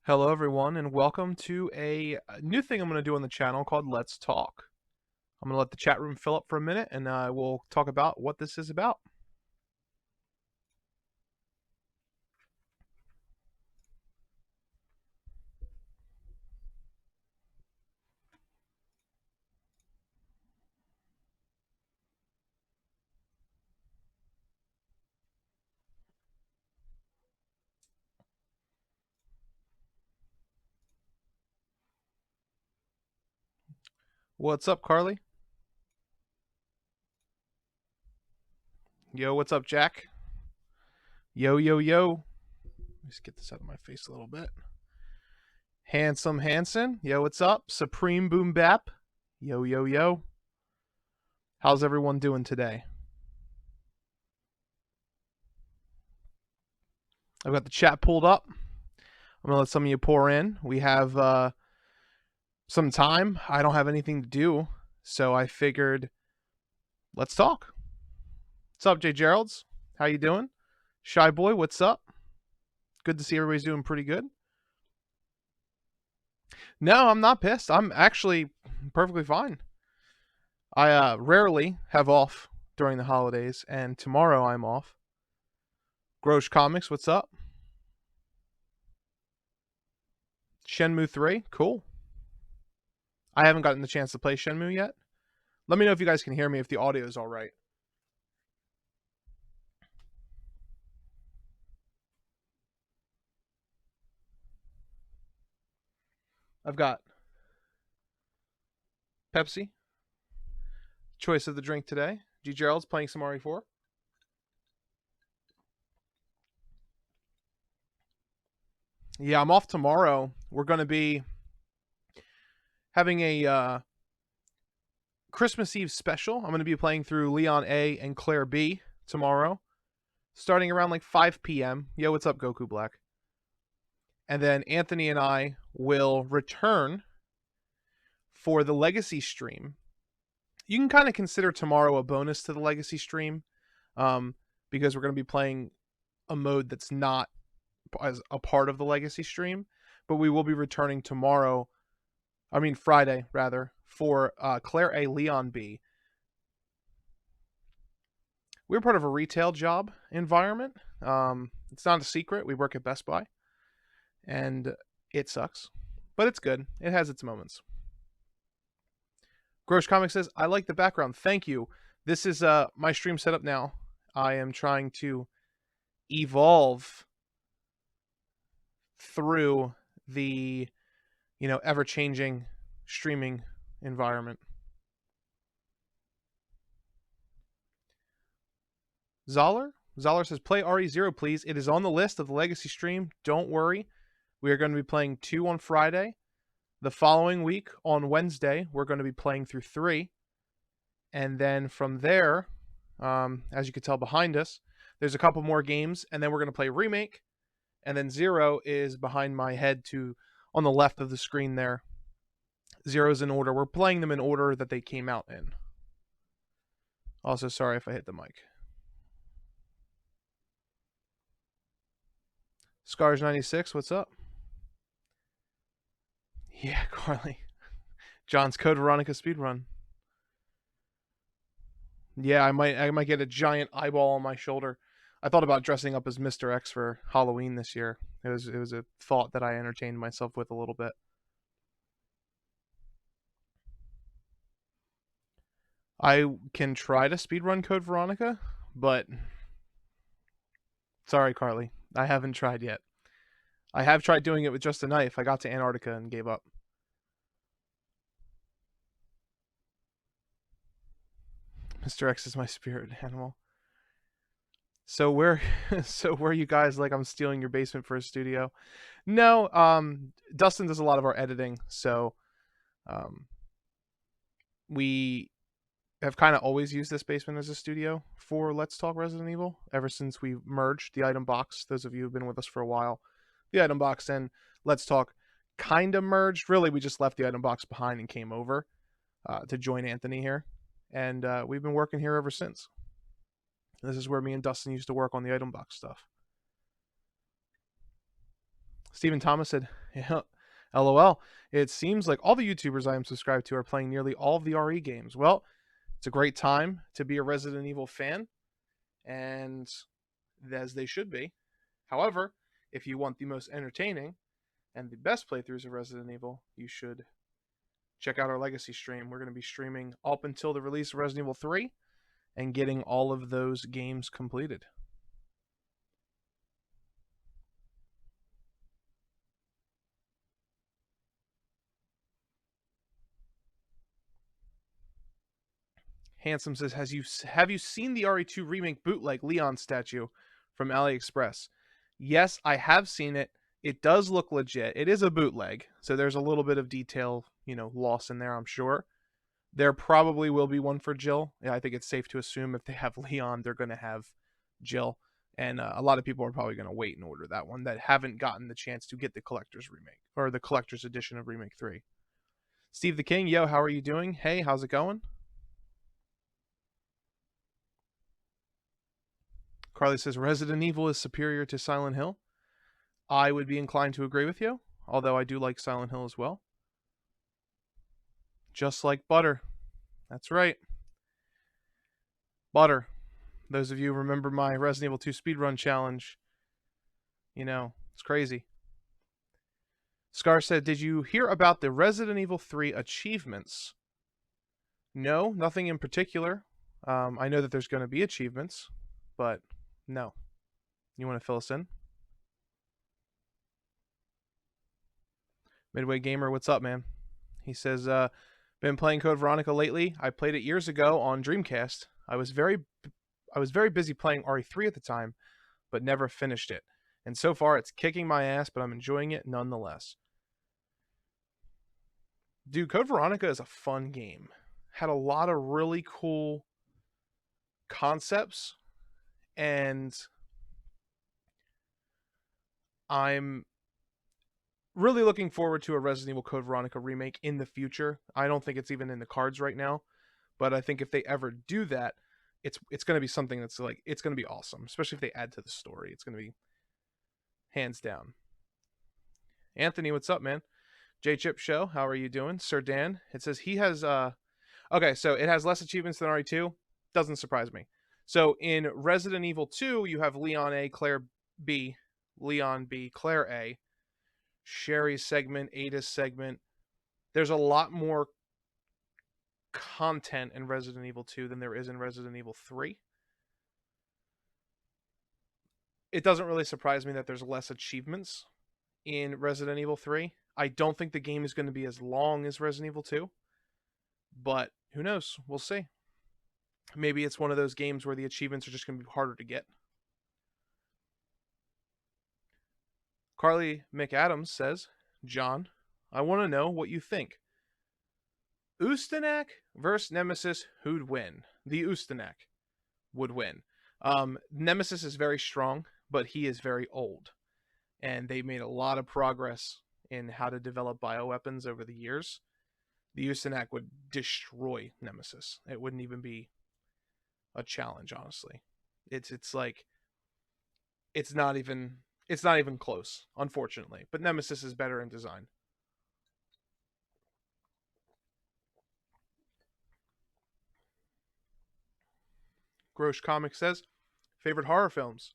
Hello, everyone, and welcome to a new thing I'm going to do on the channel called Let's Talk. I'm going to let the chat room fill up for a minute, and we'll talk about what this is about. What's up, Carly? Yo, what's up, Jack? Yo, yo, yo. Let's get this out of my face a little bit. Handsome Hanson. Yo, what's up? Supreme Boom Bap. Yo, yo, yo. How's everyone doing today? I've got the chat pulled up. I'm going to let some of you pour in. We have some time. I don't have anything to do, so I figured let's talk. What's up, Jay Geralds? How you doing? Shy Boy, what's up? Good to see everybody's doing pretty good. No, I'm not pissed. I'm actually perfectly fine. I rarely have off during the holidays, and tomorrow I'm off. Grosh Comics, what's up? Shenmue 3, cool. I haven't gotten the chance to play Shenmue yet. Let me know if you guys can hear me, if the audio is all right. I've got Pepsi, choice of the drink today. G. Gerald's playing some RE4. Yeah, I'm off tomorrow. We're going to be having a Christmas Eve special. I'm going to be playing through Leon A and Claire B tomorrow, starting around like 5 p.m. Yo, what's up, Goku Black? And then Anthony and I will return for the Legacy stream. You can kind of consider tomorrow a bonus to the Legacy stream, because we're going to be playing a mode that's not as a part of the Legacy stream, but we will be returning Friday rather, for Claire A, Leon B. We're part of a retail job environment. It's not a secret. We work at Best Buy, and it sucks, but it's good. It has its moments. Grosh Comics says, I like the background. Thank you. This is my stream setup now. I am trying to evolve through the, ever-changing streaming environment. Zoller says, play RE0, please. It is on the list of the Legacy stream. Don't worry. We are going to be playing 2 on Friday. The following week, on Wednesday, we're going to be playing through 3. And then from there, as you can tell behind us, there's a couple more games, and then we're going to play Remake. And then 0 is behind my head on the left of the screen there. 0 is in order. We're playing them in order that they came out in. Also, sorry if I hit the mic. Scars96, what's up? Yeah, Carly. John's Code Veronica speedrun. Yeah, I might get a giant eyeball on my shoulder. I thought about dressing up as Mr. X for Halloween this year. It was a thought that I entertained myself with a little bit. I can try to speedrun Code Veronica, but sorry, Carly, I haven't tried yet. I have tried doing it with just a knife. I got to Antarctica and gave up. Mr. X is my spirit animal. So where you guys like I'm stealing your basement for a studio? No, Dustin does a lot of our editing, so we have kind of always used this basement as a studio for Let's Talk Resident Evil ever since we merged the item box. Those of you who've been with us for a while, the item box and Let's Talk kind of merged. Really, we just left the item box behind and came over to join Anthony here, and we've been working here ever since. This is where me and Dustin used to work on the item box stuff. Stephen Thomas said, yeah, LOL. It seems like all the YouTubers I am subscribed to are playing nearly all of the RE games. Well, it's a great time to be a Resident Evil fan, and as they should be. However, if you want the most entertaining and the best playthroughs of Resident Evil, you should check out our Legacy stream. We're going to be streaming up until the release of Resident Evil 3 and getting all of those games completed. Handsome says, have you seen the RE2 remake bootleg Leon statue from AliExpress? Yes, I have seen it. It does look legit. It is a bootleg, so there's a little bit of detail, loss in there, I'm sure. There probably will be one for Jill. Yeah, I think it's safe to assume if they have Leon, they're going to have Jill. And a lot of people are probably going to wait and order that one that haven't gotten the chance to get the collector's remake or the collector's edition of Remake 3. Steve the King, yo, how are you doing? Hey, how's it going? Carly says Resident Evil is superior to Silent Hill. I would be inclined to agree with you, although I do like Silent Hill as well. Just like butter. That's right. Butter. Those of you who remember my Resident Evil 2 speedrun challenge, it's crazy. Scar said, did you hear about the Resident Evil 3 achievements? No, nothing in particular. I know that there's going to be achievements, but no. You want to fill us in? Midway Gamer, what's up, man? He says, been playing Code Veronica lately. I played it years ago on Dreamcast. I was very busy playing RE3 at the time, but never finished it. And so far, it's kicking my ass, but I'm enjoying it nonetheless. Dude, Code Veronica is a fun game. Had a lot of really cool concepts, and I'm really looking forward to a Resident Evil Code Veronica remake in the future. I don't think it's even in the cards right now, but I think if they ever do that, it's going to be something that's like, it's going to be awesome, especially if they add to the story. It's going to be hands down. Anthony, what's up, man? J Chip Show, how are you doing? Sir Dan, it says he has okay, so it has less achievements than RE2. Doesn't surprise me. So in Resident Evil 2, you have Leon A, Claire B, Leon B, Claire A, Sherry's segment, Ada's segment. There's a lot more content in Resident Evil 2 than there is in Resident Evil 3. It doesn't really surprise me that there's less achievements in Resident Evil 3. I don't think the game is going to be as long as Resident Evil 2, but who knows? We'll see. Maybe it's one of those games where the achievements are just going to be harder to get. Carly McAdams says, John, I want to know what you think. Ustanak versus Nemesis, who'd win? The Ustanak would win. Nemesis is very strong, but he is very old. And they made a lot of progress in how to develop bioweapons over the years. The Ustanak would destroy Nemesis. It wouldn't even be a challenge, honestly. It's like it's not even close, unfortunately. But Nemesis is better in design. Grosh Comics says, favorite horror films?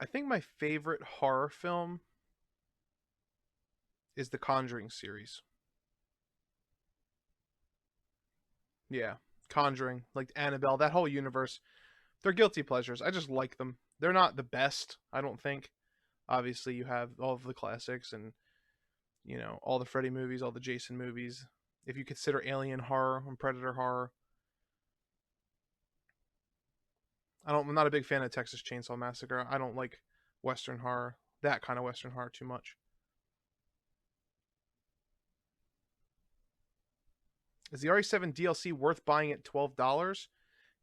I think my favorite horror film is the Conjuring series. Yeah, Conjuring, like Annabelle, that whole universe. They're guilty pleasures. I just like them. They're not the best, I don't think. Obviously, you have all of the classics and, all the Freddy movies, all the Jason movies. If you consider Alien horror and Predator horror. I'm not a big fan of Texas Chainsaw Massacre. I don't like Western horror, that kind of Western horror too much. Is the RE7 DLC worth buying at $12?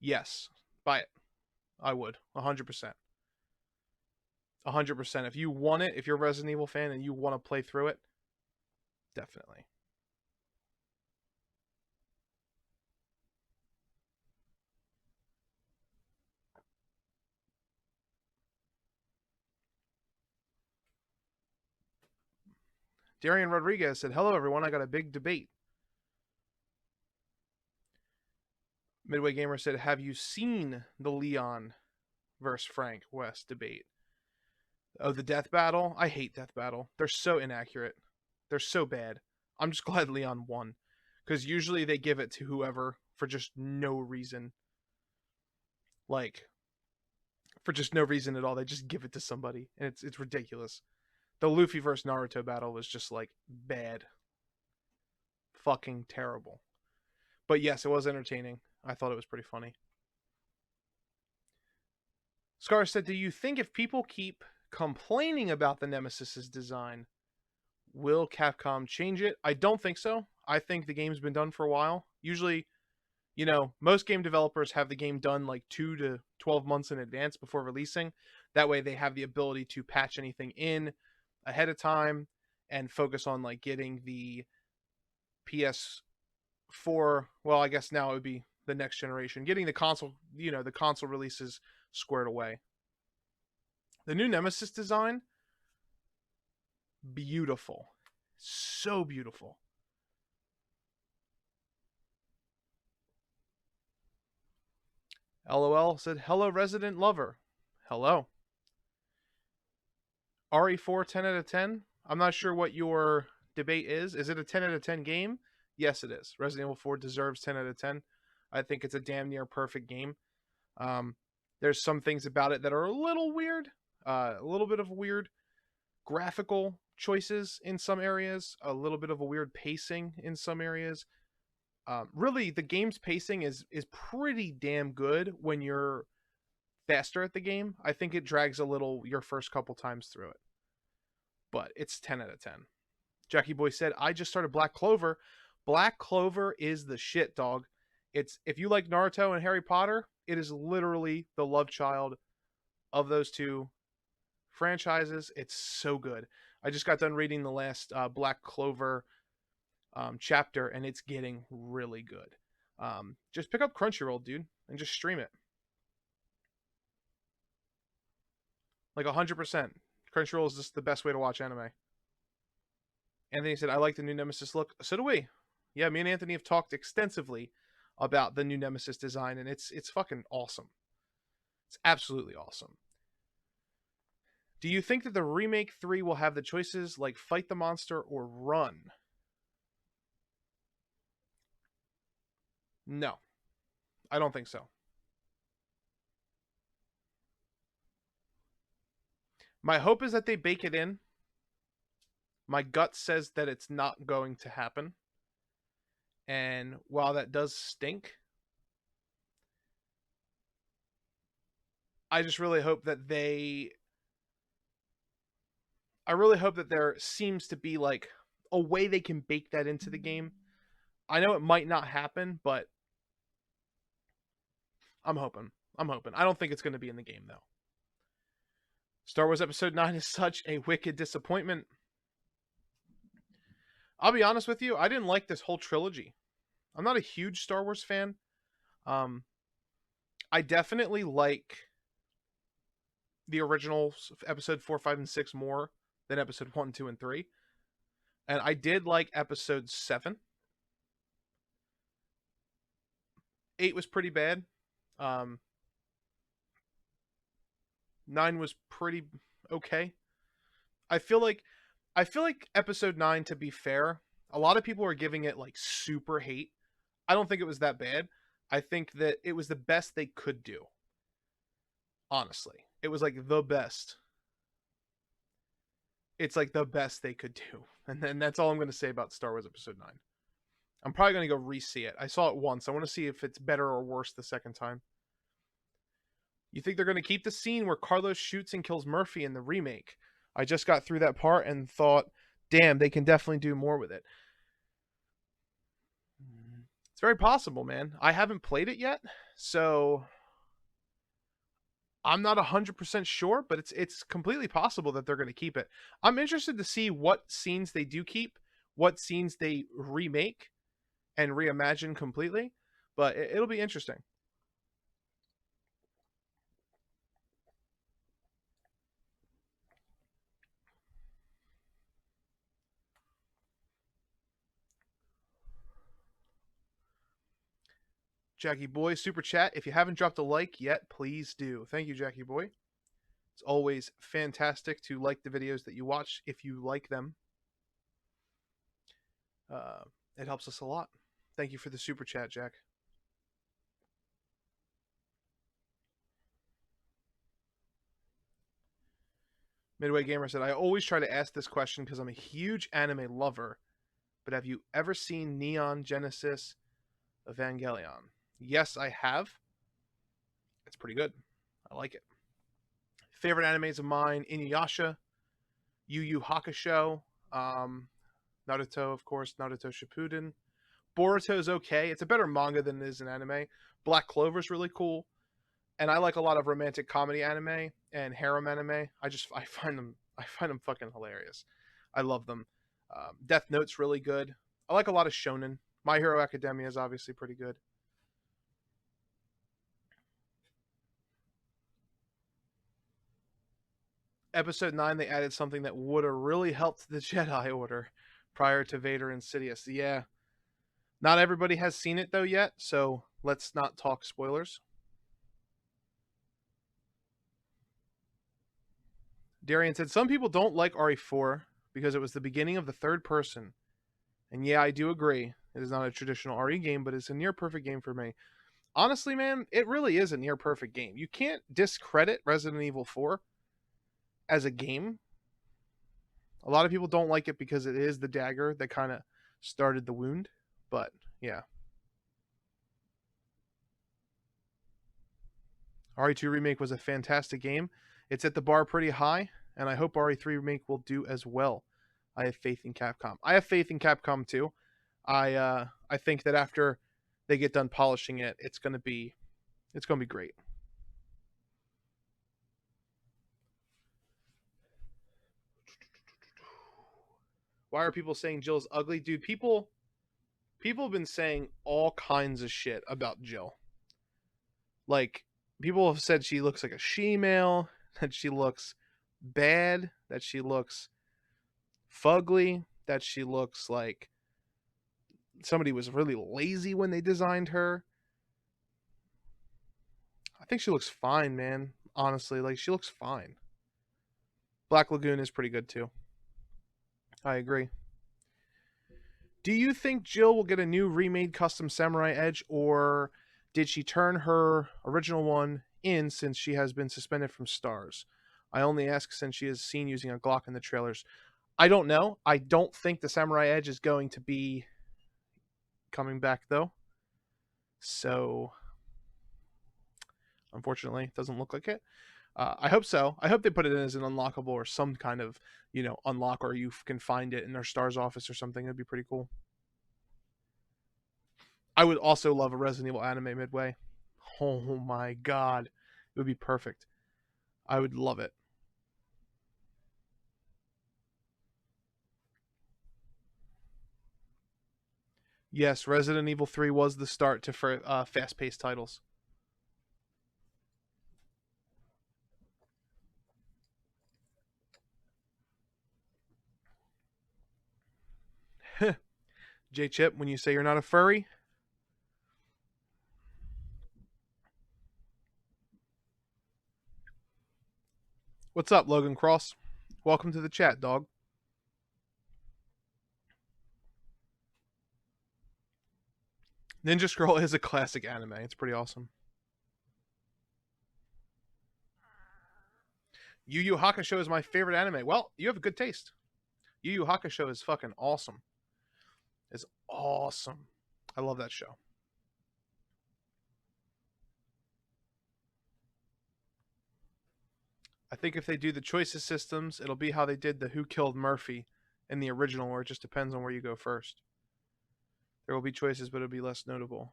Yes. Buy it. I would. 100%. 100%. If you want it, if you're a Resident Evil fan and you want to play through it, definitely. Darian Rodriguez said, "Hello, everyone. I got a big debate." Midway Gamer said, "Have you seen the Leon versus Frank West debate?" Oh, the death battle? I hate death battle. They're so inaccurate. They're so bad. I'm just glad Leon won. Because usually they give it to whoever for just no reason. Like, for just no reason at all. They just give it to somebody. And it's ridiculous. The Luffy versus Naruto battle was just, like, bad. Fucking terrible. But yes, it was entertaining. I thought it was pretty funny. Scar said, "Do you think if people keep complaining about the Nemesis's design, will Capcom change it?" I don't think so. I think the game's been done for a while. Usually, most game developers have the game done like 2 to 12 months in advance before releasing. That way they have the ability to patch anything in ahead of time and focus on like getting the PS4, well, I guess now it would be the next generation, getting the console, the console releases squared away. The new Nemesis design, beautiful. So beautiful. LOL said, "Hello, Resident Lover." Hello. RE4 10 out of 10. I'm not sure what your debate is. Is it a 10 out of 10 game? Yes, it is. Resident Evil 4 deserves 10 out of 10. I think it's a damn near perfect game. There's some things about it that are a little weird, a little bit of weird graphical choices in some areas, a little bit of a weird pacing in some areas. Really, the game's pacing is pretty damn good when you're faster at the game. I think it drags a little your first couple times through it, but it's 10 out of 10. Jackie Boy said, "I just started Black Clover." Black Clover is the shit, dog. It's, if you like Naruto and Harry Potter, it is literally the love child of those two franchises. It's so good. I just got done reading the last Black Clover chapter, and it's getting really good. Just pick up Crunchyroll, dude, and just stream it. Like 100%. Crunchyroll is just the best way to watch anime. Anthony said, "I like the new Nemesis look." So do we. Yeah, me and Anthony have talked extensively about the new Nemesis design, and it's fucking awesome. It's absolutely awesome. Do you think that the Remake 3 will have the choices like fight the monster or run? No, I don't think so. My hope is that they bake it in. My gut says that it's not going to happen. And while that does stink, I just really hope that I really hope that there seems to be like a way they can bake that into the game. I know it might not happen, but I'm hoping. I don't think it's going to be in the game though. Star Wars Episode 9 is such a wicked disappointment. I'll be honest with you, I didn't like this whole trilogy. I'm not a huge Star Wars fan. I definitely like the original Episode 4, 5, and 6 more than Episode 1, 2, and 3. And I did like Episode 7. 8 was pretty bad. 9 was pretty okay. I feel like Episode 9, to be fair, a lot of people are giving it like super hate. I don't think it was that bad. I think that it was the best they could do. Honestly, it was like the best. It's like the best they could do. And then that's all I'm going to say about Star Wars Episode 9. I'm probably going to go re-see it. I saw it once. I want to see if it's better or worse the second time. You think they're going to keep the scene where Carlos shoots and kills Murphy in the remake? I just got through that part and thought, damn, they can definitely do more with it. It's very possible, man. I haven't played it yet, so I'm not 100% sure, but it's completely possible that they're going to keep it. I'm interested to see what scenes they do keep, what scenes they remake and reimagine completely, but it'll be interesting. Jackie Boy, super chat. If you haven't dropped a like yet, please do. Thank you, Jackie Boy. It's always fantastic to like the videos that you watch if you like them. Uh, it helps us a lot. Thank you for the super chat, Jack. Midway Gamer said, I always try to ask this question because I'm a huge anime lover, but have you ever seen Neon Genesis Evangelion? Yes, I have. It's pretty good. I like it. Favorite animes of mine, Inuyasha, Yu Yu Hakusho, Naruto, of course, Naruto Shippuden. Boruto's okay. It's a better manga than it is an anime. Black Clover's really cool. And I like a lot of romantic comedy anime and harem anime. I find them fucking hilarious. I love them. Death Note's really good. I like a lot of shonen. My Hero Academia is obviously pretty good. Episode 9, they added something that would have really helped the Jedi Order prior to Vader and Sidious. Yeah. Not everybody has seen it though yet, so let's not talk spoilers. Darian said, some people don't like RE4 because it was the beginning of the third person. And yeah, I do agree. It is not a traditional RE game, but it's a near perfect game for me. Honestly, man, it really is a near perfect game. You can't discredit Resident Evil 4 as a game. A lot of people don't like it because it is the dagger that kind of started the wound, but yeah. RE2 Remake was a fantastic game. It's at the bar pretty high, and I hope RE3 Remake will do as well. I have faith in Capcom. I have faith in Capcom too. I think that after they get done polishing it, it's gonna be great. Why are people saying Jill's ugly? Dude, people have been saying all kinds of shit about Jill. Like, people have said she looks like a she-male, that she looks bad, that she looks fugly, that she looks like somebody was really lazy when they designed her. I think she looks fine, man. Honestly, like, she looks fine. Black Lagoon is pretty good too. I agree. Do you think Jill will get a new remade custom Samurai Edge, or did she turn her original one in since she has been suspended from Stars? I only ask since she is seen using a Glock in the trailers. I don't know. I don't think the Samurai Edge is going to be coming back though. So, unfortunately, it doesn't look like it. I hope so. I hope they put it in as an unlockable or some kind of, unlock, or you can find it in their Stars office or something. It'd be pretty cool. I would also love a Resident Evil anime Midway. Oh my god. It would be perfect. I would love it. Yes, Resident Evil 3 was the start to fast-paced titles. J Chip, when you say you're not a furry. What's up, Logan Cross? Welcome to the chat, dog. Ninja Scroll is a classic anime. It's pretty awesome. Yu Yu Hakusho is my favorite anime. Well, you have a good taste. Yu Yu Hakusho is fucking awesome. It's awesome. I love that show. I think if they do the choices systems, it'll be how they did the Who Killed Murphy in the original, where it just depends on where you go first. There will be choices, but it'll be less notable.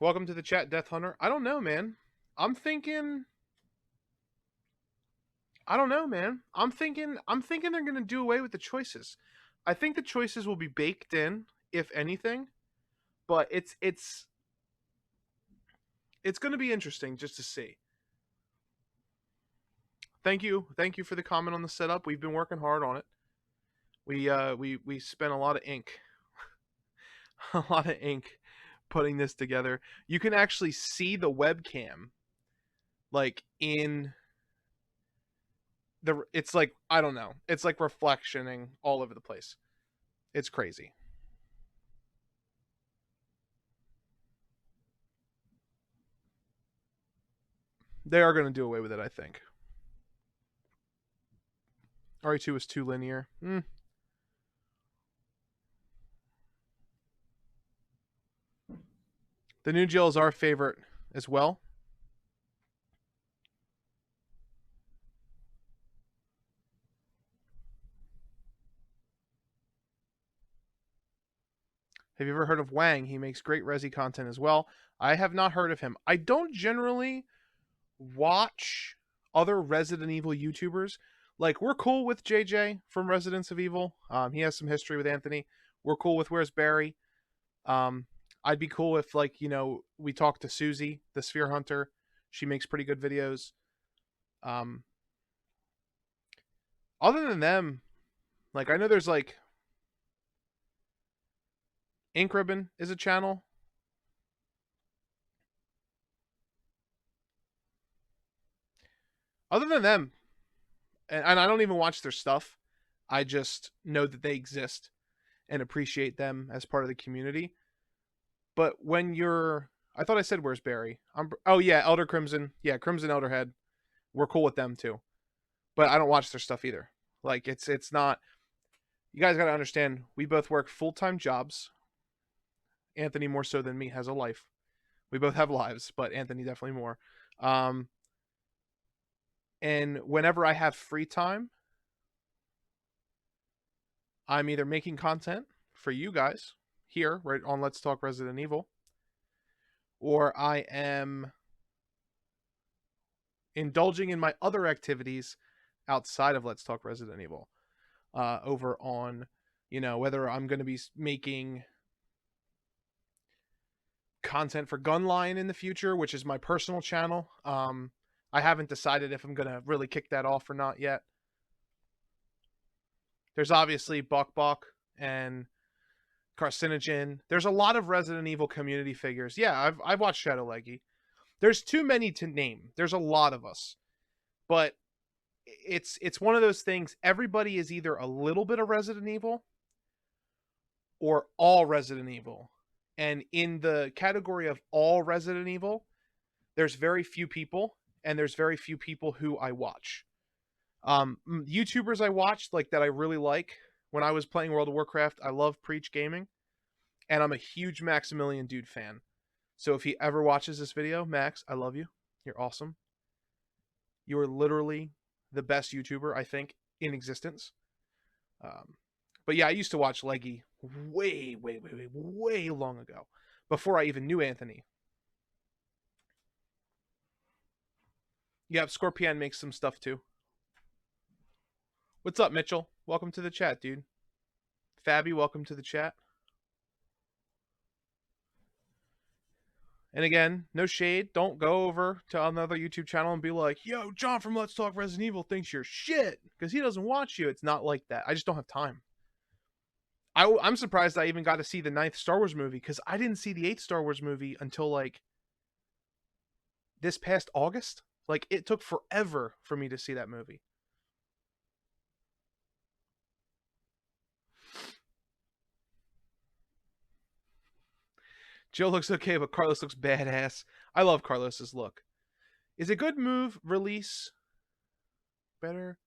Welcome to the chat, Death Hunter. I don't know, man. I'm thinking. I don't know, man. I'm thinking they're gonna do away with the choices. I think the choices will be baked in, if anything. But it's gonna be interesting just to see. Thank you for the comment on the setup. We've been working hard on it. We spent a lot of ink, a lot of ink, putting this together. You can actually see the webcam, like in the. It's like, I don't know. It's like reflectioning all over the place. It's crazy. They are going to do away with it, I think. RE2 is too linear. The new gel is our favorite as well. Have you ever heard of Wang? He makes great Resi content as well. I have not heard of him. I don't generally watch other Resident Evil YouTubers. Like, we're cool with JJ from Residents of Evil. He has some history with Anthony. We're cool with Where's Barry. I'd be cool if, like, you know, we talk to Susie, the Sphere Hunter. She makes pretty good videos. Other than them, like, I know there's like Ink Ribbon is a channel. Other than them, and I don't even watch their stuff. I just know that they exist and appreciate them as part of the community. But when you're, I thought I said Where's Barry? Oh yeah, Elder Crimson. Yeah, Crimson Elderhead. We're cool with them too. But I don't watch their stuff either. Like, it's not. You guys got to understand, we both work full-time jobs. Anthony more so than me has a life. We both have lives, but Anthony definitely more. And whenever I have free time, I'm either making content for you guys here, right on Let's Talk Resident Evil, or I am indulging in my other activities outside of Let's Talk Resident Evil. Over on, you know, whether I'm going to be making content for Gunline in the future, which is my personal channel. I haven't decided if I'm going to really kick that off or not yet. There's obviously Bok Bok and Carcinogen. There's a lot of Resident Evil community figures. Yeah, I've watched Shadow Leggy. There's too many to name. There's a lot of us. But it's one of those things, everybody is either a little bit of Resident Evil or all Resident Evil. And in the category of all Resident Evil, there's very few people, and there's very few people who I watch. YouTubers I watched, like, that I really like, when I was playing World of Warcraft, I love Preach Gaming, and I'm a huge Maximilian Dude fan. So if he ever watches this video, Max, I love you. You're awesome. You are literally the best YouTuber, I think, in existence. But yeah, I used to watch Leggy way long ago, before I even knew Anthony. Yep, Scorpion makes some stuff too. What's up, Mitchell? Welcome to the chat, dude. Fabby, welcome to the chat. And again, no shade. Don't go over to another YouTube channel and be like, yo, John from Let's Talk Resident Evil thinks you're shit, because he doesn't watch you. It's not like that. I just don't have time. I'm surprised I even got to see the 9th Star Wars movie, because I didn't see the 8th Star Wars movie until, like, this past August. Like, it took forever for me to see that movie. Joe looks okay, but Carlos looks badass. I love Carlos's look. Is a good move release better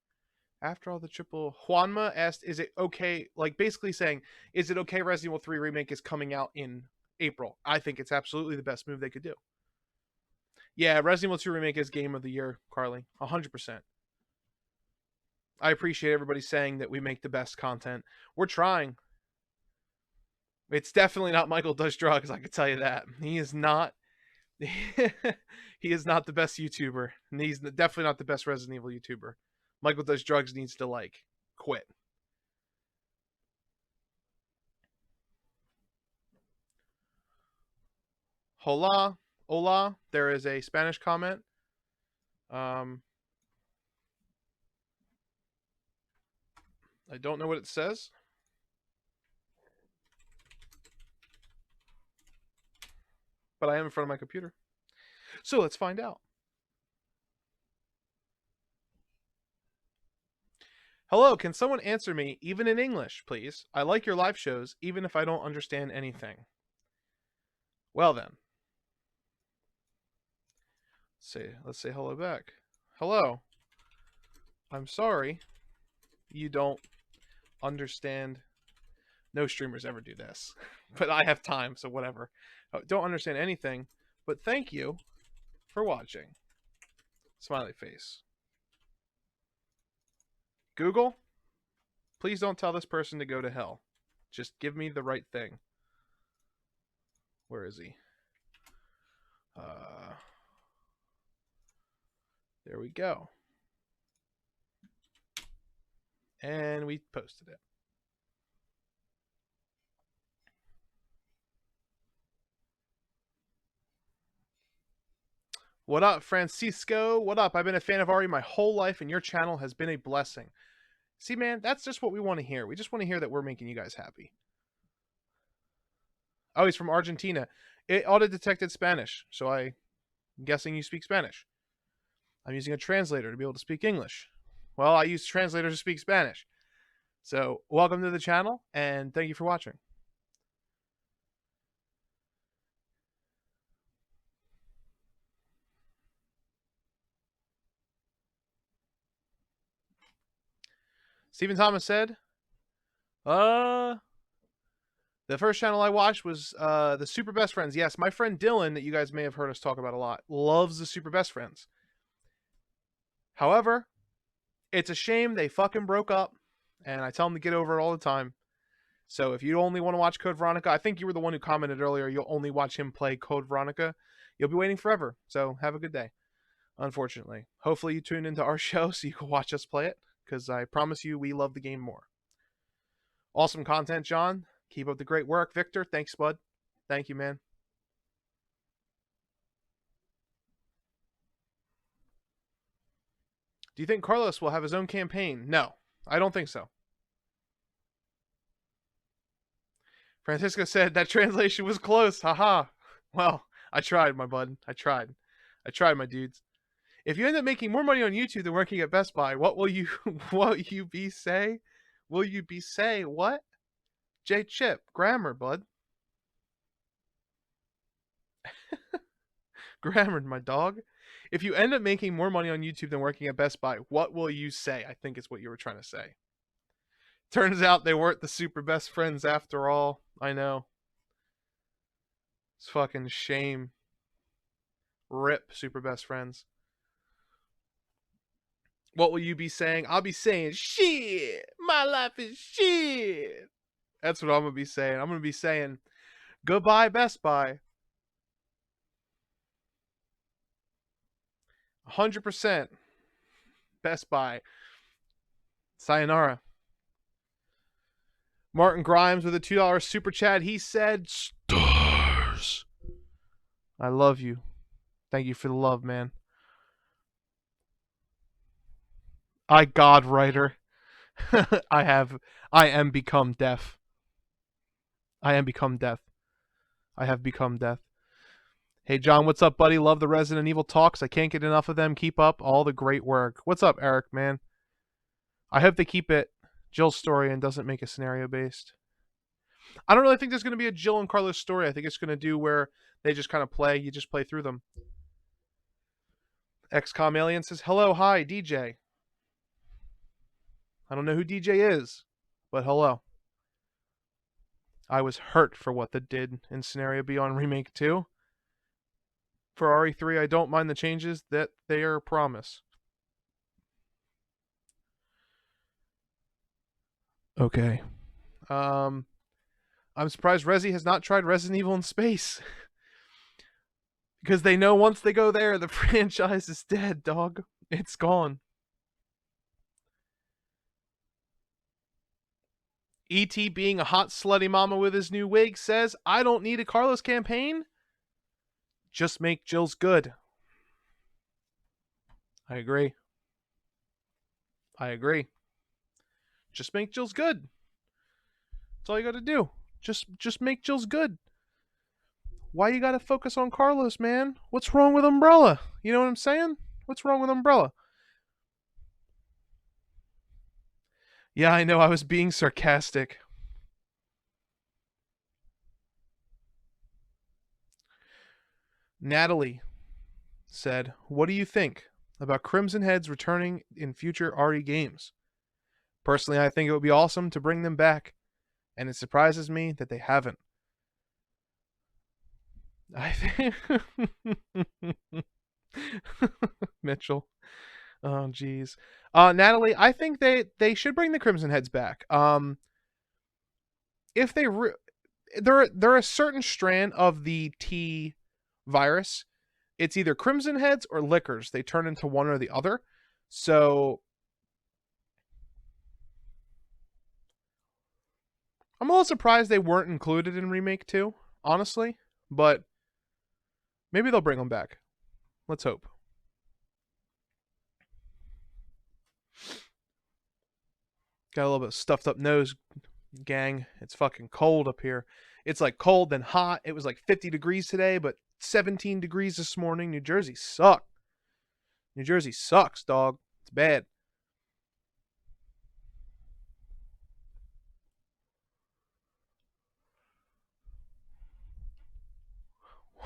after all the triple? Juanma asked, is it okay, like, basically saying, is it okay Resident Evil 3 Remake is coming out in April? I think it's absolutely the best move they could do. Yeah, Resident Evil 2 Remake is game of the year, Carly. 100%. I appreciate everybody saying that we make the best content. We're trying. It's definitely not Michael Does Drugs, I can tell you that. He is not he is not the best YouTuber. And he's definitely not the best Resident Evil YouTuber. Michael Does Drugs needs to like quit. Hola, hola. There is a Spanish comment. I don't know what it says. But I am in front of my computer. So let's find out. Hello, can someone answer me, even in English, please? I like your live shows, even if I don't understand anything. Well then. Let's say hello back. Hello. I'm sorry you don't understand. No streamers ever do this. But I have time, so whatever. Don't understand anything, but thank you for watching. Smiley face. Google, please don't tell this person to go to hell. Just give me the right thing. Where is he? There we go. And we posted it. What up, Francisco? What up? I've been a fan of Ari my whole life, and your channel has been a blessing. See, man, that's just what we want to hear. We just want to hear that we're making you guys happy. Oh, he's from Argentina. It auto-detected Spanish, so I'm guessing you speak Spanish. I'm using a translator to be able to speak English. Well, I use translators to speak Spanish. So, welcome to the channel, and thank you for watching. Stephen Thomas said, the first channel I watched was the Super Best Friends. Yes, my friend Dylan, that you guys may have heard us talk about a lot, loves the Super Best Friends. However, it's a shame they fucking broke up, and I tell them to get over it all the time. So if you only want to watch Code Veronica, I think you were the one who commented earlier, you'll only watch him play Code Veronica. You'll be waiting forever. So have a good day. Unfortunately. Hopefully you tune into our show so you can watch us play it, because I promise you we love the game more. Awesome content, John. Keep up the great work. Victor, thanks, bud. Thank you, man. Do you think Carlos will have his own campaign? No, I don't think so. Francisco said that translation was close. Haha. Well, I tried, my bud. I tried, my dudes. If you end up making more money on YouTube than working at Best Buy, what will you what you be say? Will you be say what? J Chip, grammar, bud. Grammar, my dog. If you end up making more money on YouTube than working at Best Buy, what will you say? I think is what you were trying to say. Turns out they weren't the super best friends after all. I know. It's fucking shame. Rip super best friends. What will you be saying? I'll be saying, shit, my life is shit. That's what I'm going to be saying. I'm going to be saying, goodbye, Best Buy. 100% Best Buy. Sayonara. Martin Grimes with a $2 super chat. He said, stars. I love you. Thank you for the love, man. I God writer. I am become deaf. I am become death. I have become death. Hey John, what's up, buddy? Love the Resident Evil talks. I can't get enough of them. Keep up all the great work. What's up, Eric, man? I hope they keep it Jill's story and doesn't make it scenario based. I don't really think there's going to be a Jill and Carlos story. I think it's going to do where they just kind of play. You just play through them. XCOM Alien says, hello, hi, DJ. I don't know who DJ is, but hello. I was hurt for what they did in Scenario Beyond Remake 2. For RE3, I don't mind the changes that they are promised. Okay. I'm surprised Resi has not tried Resident Evil in space. Because they know once they go there, the franchise is dead, dog. It's gone. E.T. being a hot slutty mama with his new wig says, I don't need a Carlos campaign. Just make Jill's good. I agree. Just make Jill's good. That's all you gotta do. Just make Jill's good. Why you gotta focus on Carlos, man? What's wrong with Umbrella? You know what I'm saying? What's wrong with Umbrella? Yeah, I know I was being sarcastic. Natalie said, what do you think about Crimson Heads returning in future RE games? Personally, I think it would be awesome to bring them back, and it surprises me that they haven't. I think Mitchell. Oh jeez. Natalie, I think they should bring the Crimson Heads back. If they're a certain strand of the T virus. It's either Crimson Heads or Lickers. They turn into one or the other. So I'm a little surprised they weren't included in Remake 2, honestly. But maybe they'll bring them back. Let's hope. Got a little bit of stuffed up nose, gang. It's fucking cold up here. It's like cold then hot. It was like 50 degrees today, but 17 degrees this morning. New Jersey sucks. New Jersey sucks, dog. It's bad.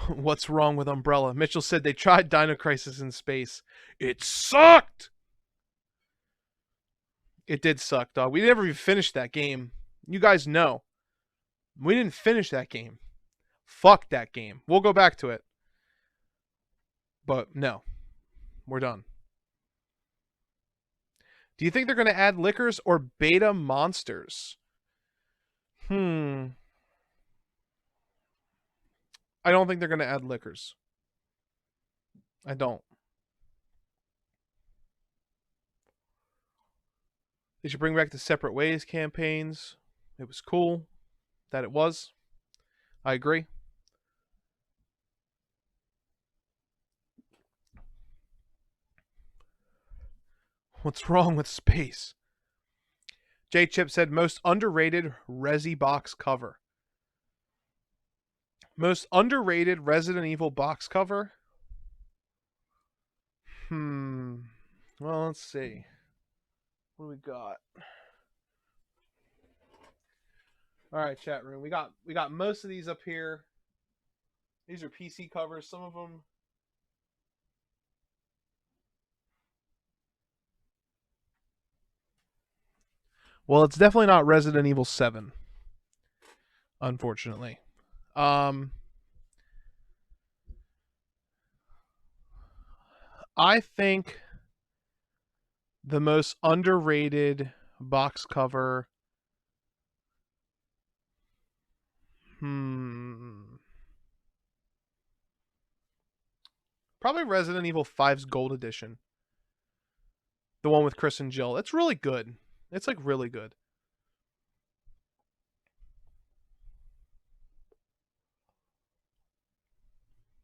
What's wrong with Umbrella? Mitchell said they tried Dino Crisis in space. It sucked! It did suck, dog. We never even finished that game. You guys know. We didn't finish that game. Fuck that game. We'll go back to it. But no. We're done. Do you think they're going to add Lickers or beta monsters? I don't think they're going to add Lickers. I don't. They should bring back the Separate Ways campaigns. It was cool that it was. I agree. What's wrong with space? J Chip said most underrated Resi box cover. Most underrated Resident Evil box cover? Well, let's see. What do we got? All right, chat room. We got most of these up here. These are PC covers. Some of them. Well, it's definitely not Resident Evil 7. Unfortunately. I think the most underrated box cover. Probably Resident Evil 5's Gold Edition. The one with Chris and Jill. It's really good. It's like really good.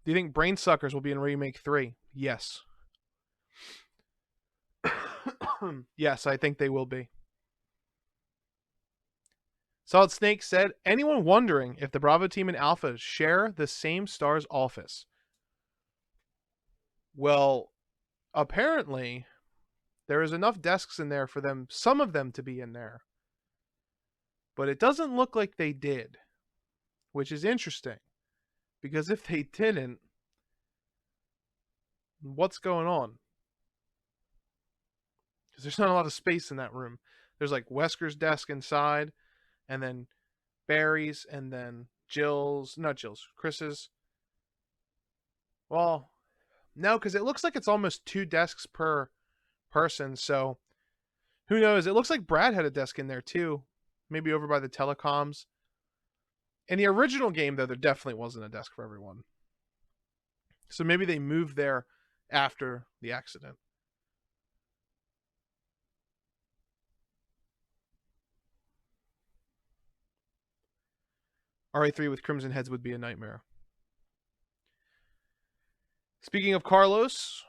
Do you think Brainsuckers will be in Remake 3? Yes. Yes, I think they will be. Solid Snake said, anyone wondering if the Bravo team and Alpha share the same STARS office? Well, apparently, there is enough desks in there for them, some of them to be in there. But it doesn't look like they did, which is interesting. Because if they didn't, what's going on? Because there's not a lot of space in that room. There's like Wesker's desk inside, and then Barry's, and then Chris's. Well, no, because it looks like it's almost 2 desks per person, so who knows? It looks like Brad had a desk in there too. maybe over by the telecoms. In the original game, though, there definitely wasn't a desk for everyone. So maybe they moved there after the accident. RA3 with Crimson Heads would be a nightmare. Speaking of Carlos,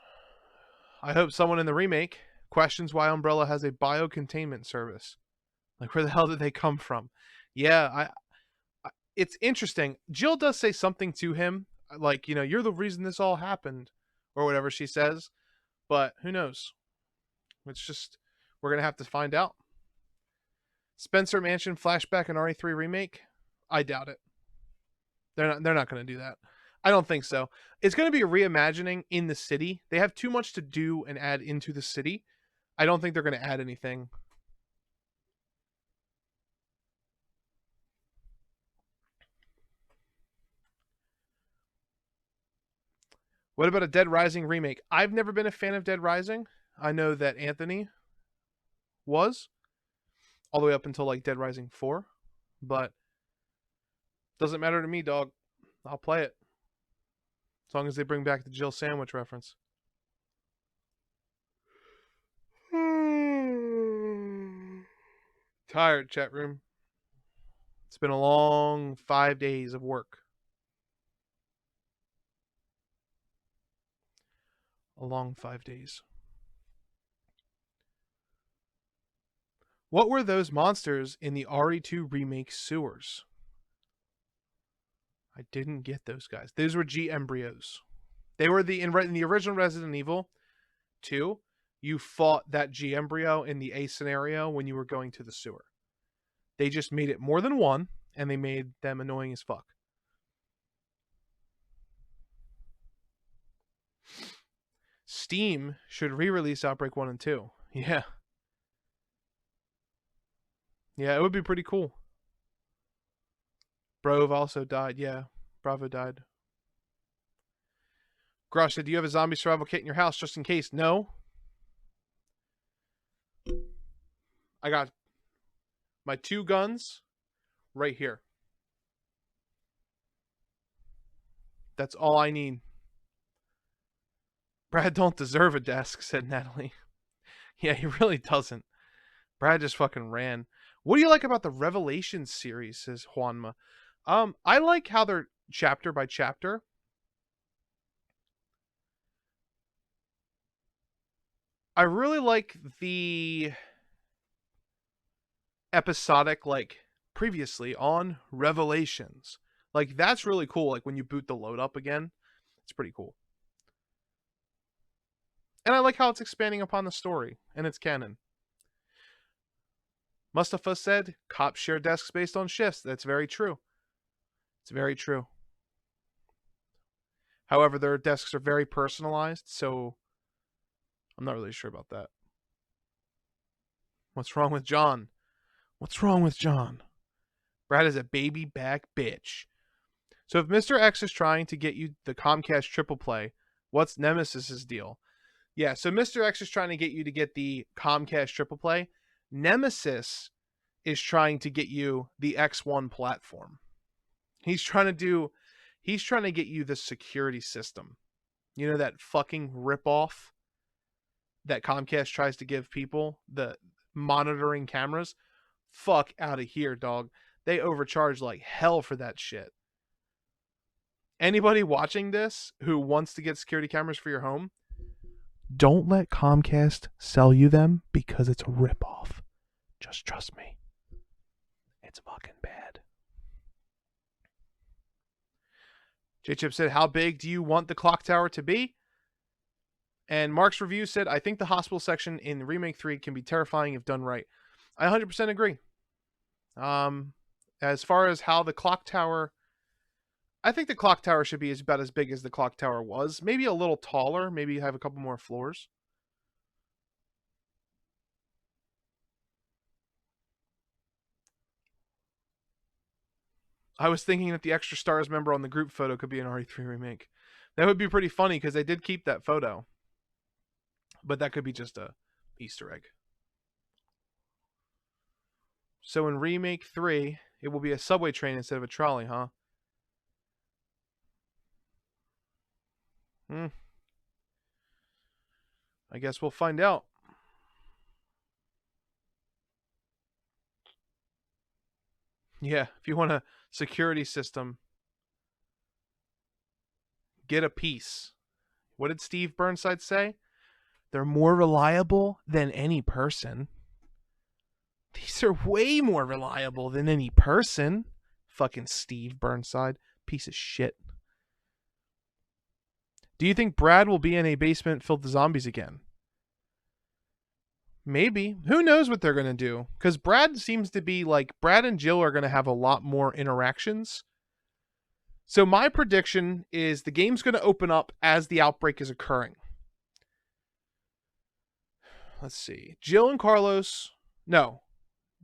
I hope someone in the remake questions why Umbrella has a biocontainment service. Like, where the hell did they come from? Yeah, it's interesting. Jill does say something to him, like, you're the reason this all happened, or whatever she says, but who knows? It's just, we're going to have to find out. Spencer Mansion flashback and RE3 remake? I doubt it. They're not going to do that. I don't think so. It's going to be a reimagining in the city. They have too much to do and add into the city. I don't think they're going to add anything. What about a Dead Rising remake? I've never been a fan of Dead Rising. I know that Anthony was, all the way up until like Dead Rising 4, but doesn't matter to me, dog. I'll play it. As long as they bring back the Jill Sandwich reference. Tired, chat room. It's been a long 5 days of work. A long 5 days. What were those monsters in the RE2 remake sewers? I didn't get those guys. Those were G embryos. They were in the original Resident Evil 2. You fought that G embryo in the A scenario when you were going to the sewer. They just made it more than one, and they made them annoying as fuck. Steam should re-release Outbreak 1 and 2. Yeah. Yeah, it would be pretty cool. Brove also died. Yeah, Bravo died. Grosh said, do you have a zombie survival kit in your house just in case? No. I got my 2 guns right here. That's all I need. Brad don't deserve a desk, said Natalie. Yeah, he really doesn't. Brad just fucking ran. What do you like about the Revelations series, says Juanma. I like how they're chapter by chapter. I really like the episodic, like, previously on Revelations. Like, that's really cool. Like, when you boot the load up again, it's pretty cool. And I like how it's expanding upon the story, and it's canon. Mustafa said, cops share desks based on shifts. That's very true. It's very true. However, their desks are very personalized, so I'm not really sure about that. What's wrong with John? What's wrong with John? Brad is a baby back bitch. So if Mr. X is trying to get you the Comcast triple play, what's Nemesis's deal? Yeah, so Mr. X is trying to get you to get the Comcast triple play. Nemesis is trying to get you the X1 platform. He's trying to get you the security system. You know, that fucking ripoff that Comcast tries to give people, the monitoring cameras? Fuck out of here, dog. They overcharge like hell for that shit. Anybody watching this who wants to get security cameras for your home, don't let Comcast sell you them because it's a ripoff. Just trust me. It's fucking bad. J-Chip said, how big do you want the clock tower to be? And Mark's review said, I think the hospital section in Remake 3 can be terrifying if done right. I 100% agree. As far as how the clock tower, I think the clock tower should be about as big as the clock tower was. Maybe a little taller. Maybe have a couple more floors. I was thinking that the Extra Stars member on the group photo could be an RE3 remake. That would be pretty funny because they did keep that photo. But that could be just a Easter egg. So in Remake 3, it will be a subway train instead of a trolley, huh? Hmm. I guess we'll find out. Yeah, if you want a security system, get a piece. What did Steve Burnside say? They're more reliable than any person. These are way more reliable than any person. Fucking Steve Burnside. Piece of shit. Do you think Brad will be in a basement filled with zombies again? Maybe. Who knows what they're going to do? Because Brad seems to be like, Brad and Jill are going to have a lot more interactions. So my prediction is the game's going to open up as the outbreak is occurring. Let's see. Jill and Carlos. No,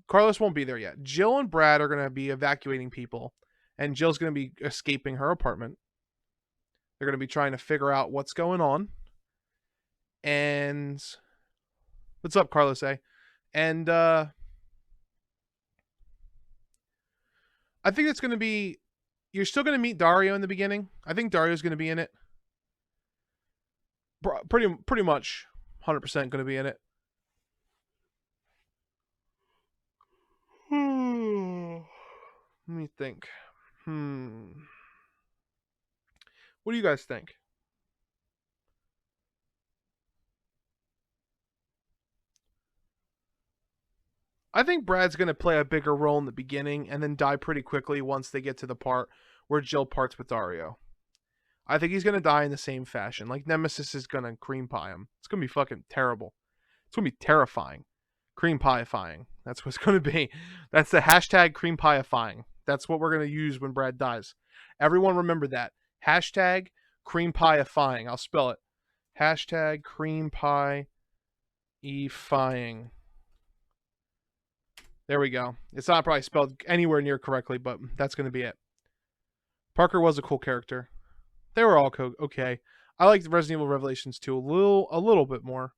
Carlos won't be there yet. Jill and Brad are going to be evacuating people, and Jill's going to be escaping her apartment. They're going to be trying to figure out what's going on. And what's up, Carlos A? And I think it's going to be, you're still going to meet Dario in the beginning. I think Dario's going to be in it. Pretty much 100% going to be in it. Let me think. What do you guys think? I think Brad's going to play a bigger role in the beginning and then die pretty quickly once they get to the part where Jill parts with Dario. I think he's going to die in the same fashion. Like, Nemesis is going to cream pie him. It's going to be fucking terrible. It's going to be terrifying. Cream pie-ifying. That's what it's going to be. That's the hashtag cream pie-ifying. That's what we're going to use when Brad dies. Everyone remember that. Hashtag cream pie-ifying. I'll spell it. Hashtag cream pie-ifying. There we go. It's not probably spelled anywhere near correctly, but that's going to be it. Parker was a cool character. They were all okay. I liked Resident Evil Revelations 2 a little bit more.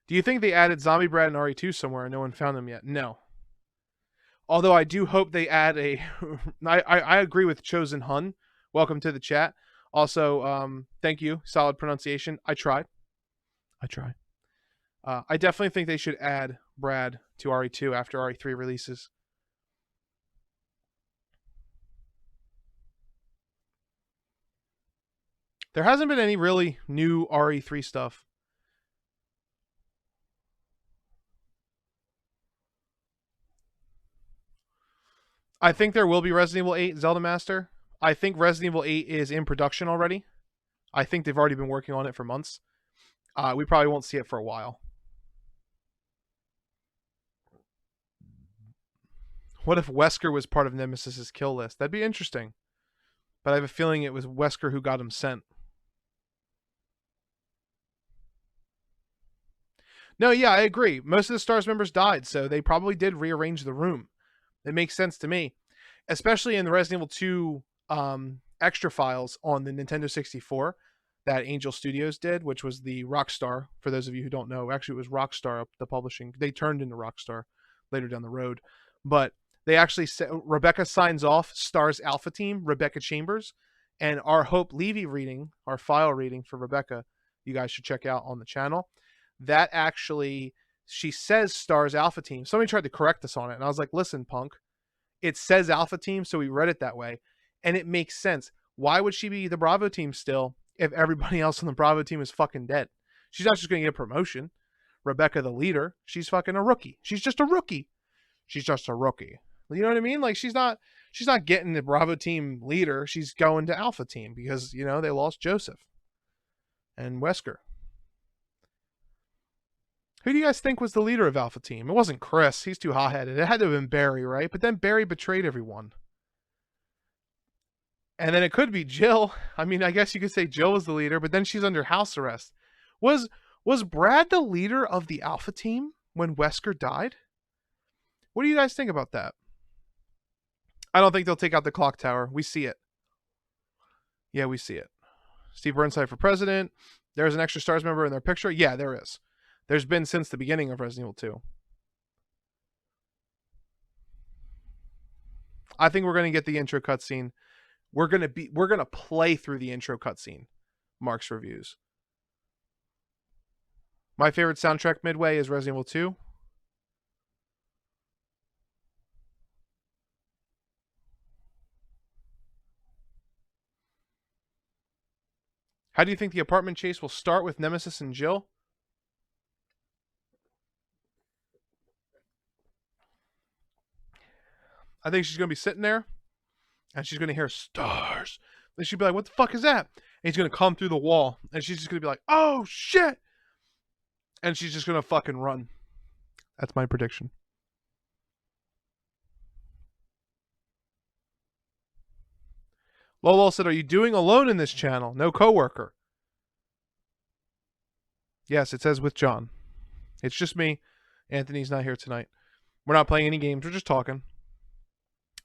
Do you think they added Zombie Brad and RE2 somewhere and no one found them yet? No. Although I do hope they add a... I agree with Chosen Hun. Welcome to the chat. Also, thank you. Solid pronunciation. I try. I definitely think they should add Brad to RE2 after RE3 releases. There hasn't been any really new RE3 stuff. I think there will be Resident Evil 8 Zelda Master. I think Resident Evil 8 is in production already. I think they've already been working on it for months. We probably won't see it for a while. What if Wesker was part of Nemesis's kill list? That'd be interesting. But I have a feeling it was Wesker who got him sent. No, yeah, I agree. Most of the STARS members died, so they probably did rearrange the room. It makes sense to me. Especially in the Resident Evil 2 extra files on the Nintendo 64 that Angel Studios did, which was the Rockstar. For those of you who don't know, actually it was Rockstar, the publishing. They turned into Rockstar later down the road. But they actually said Rebecca signs off STARS Alpha Team, Rebecca Chambers, and our Hope Levy reading, our file reading for Rebecca, you guys should check out on the channel. That actually, she says STARS Alpha Team. Somebody tried to correct us on it, and I was like, listen, punk. It says Alpha Team, so we read it that way. And it makes sense. Why would she be the Bravo team still if everybody else on the Bravo team is fucking dead? She's not just going to get a promotion. Rebecca, the leader, she's fucking a rookie. She's just a rookie. She's just a rookie. You know what I mean? Like, she's not getting the Bravo team leader. She's going to Alpha Team because, you know, they lost Joseph and Wesker. Who do you guys think was the leader of Alpha Team? It wasn't Chris. He's too hot-headed. It had to have been Barry, right? But then Barry betrayed everyone. And then it could be Jill. I mean, I guess you could say Jill was the leader, but then she's under house arrest. Was Brad the leader of the Alpha Team when Wesker died? What do you guys think about that? I don't think they'll take out the clock tower. We see it. Yeah, we see it. Steve Burnside for president. There's an extra STARS member in their picture. Yeah, there is. There's been since the beginning of Resident Evil 2. I think we're gonna get the intro cutscene. We're gonna play through the intro cutscene. Mark's reviews. My favorite soundtrack midway is Resident Evil 2. How do you think the apartment chase will start with Nemesis and Jill? I think she's going to be sitting there, and she's going to hear stars. Then she'll be like, what the fuck is that? And he's going to come through the wall, and she's just going to be like, oh, shit! And she's just going to fucking run. That's my prediction. Lolo said, are you doing alone in this channel? No coworker. Yes, it says with John. It's just me. Anthony's not here tonight. We're not playing any games. We're just talking.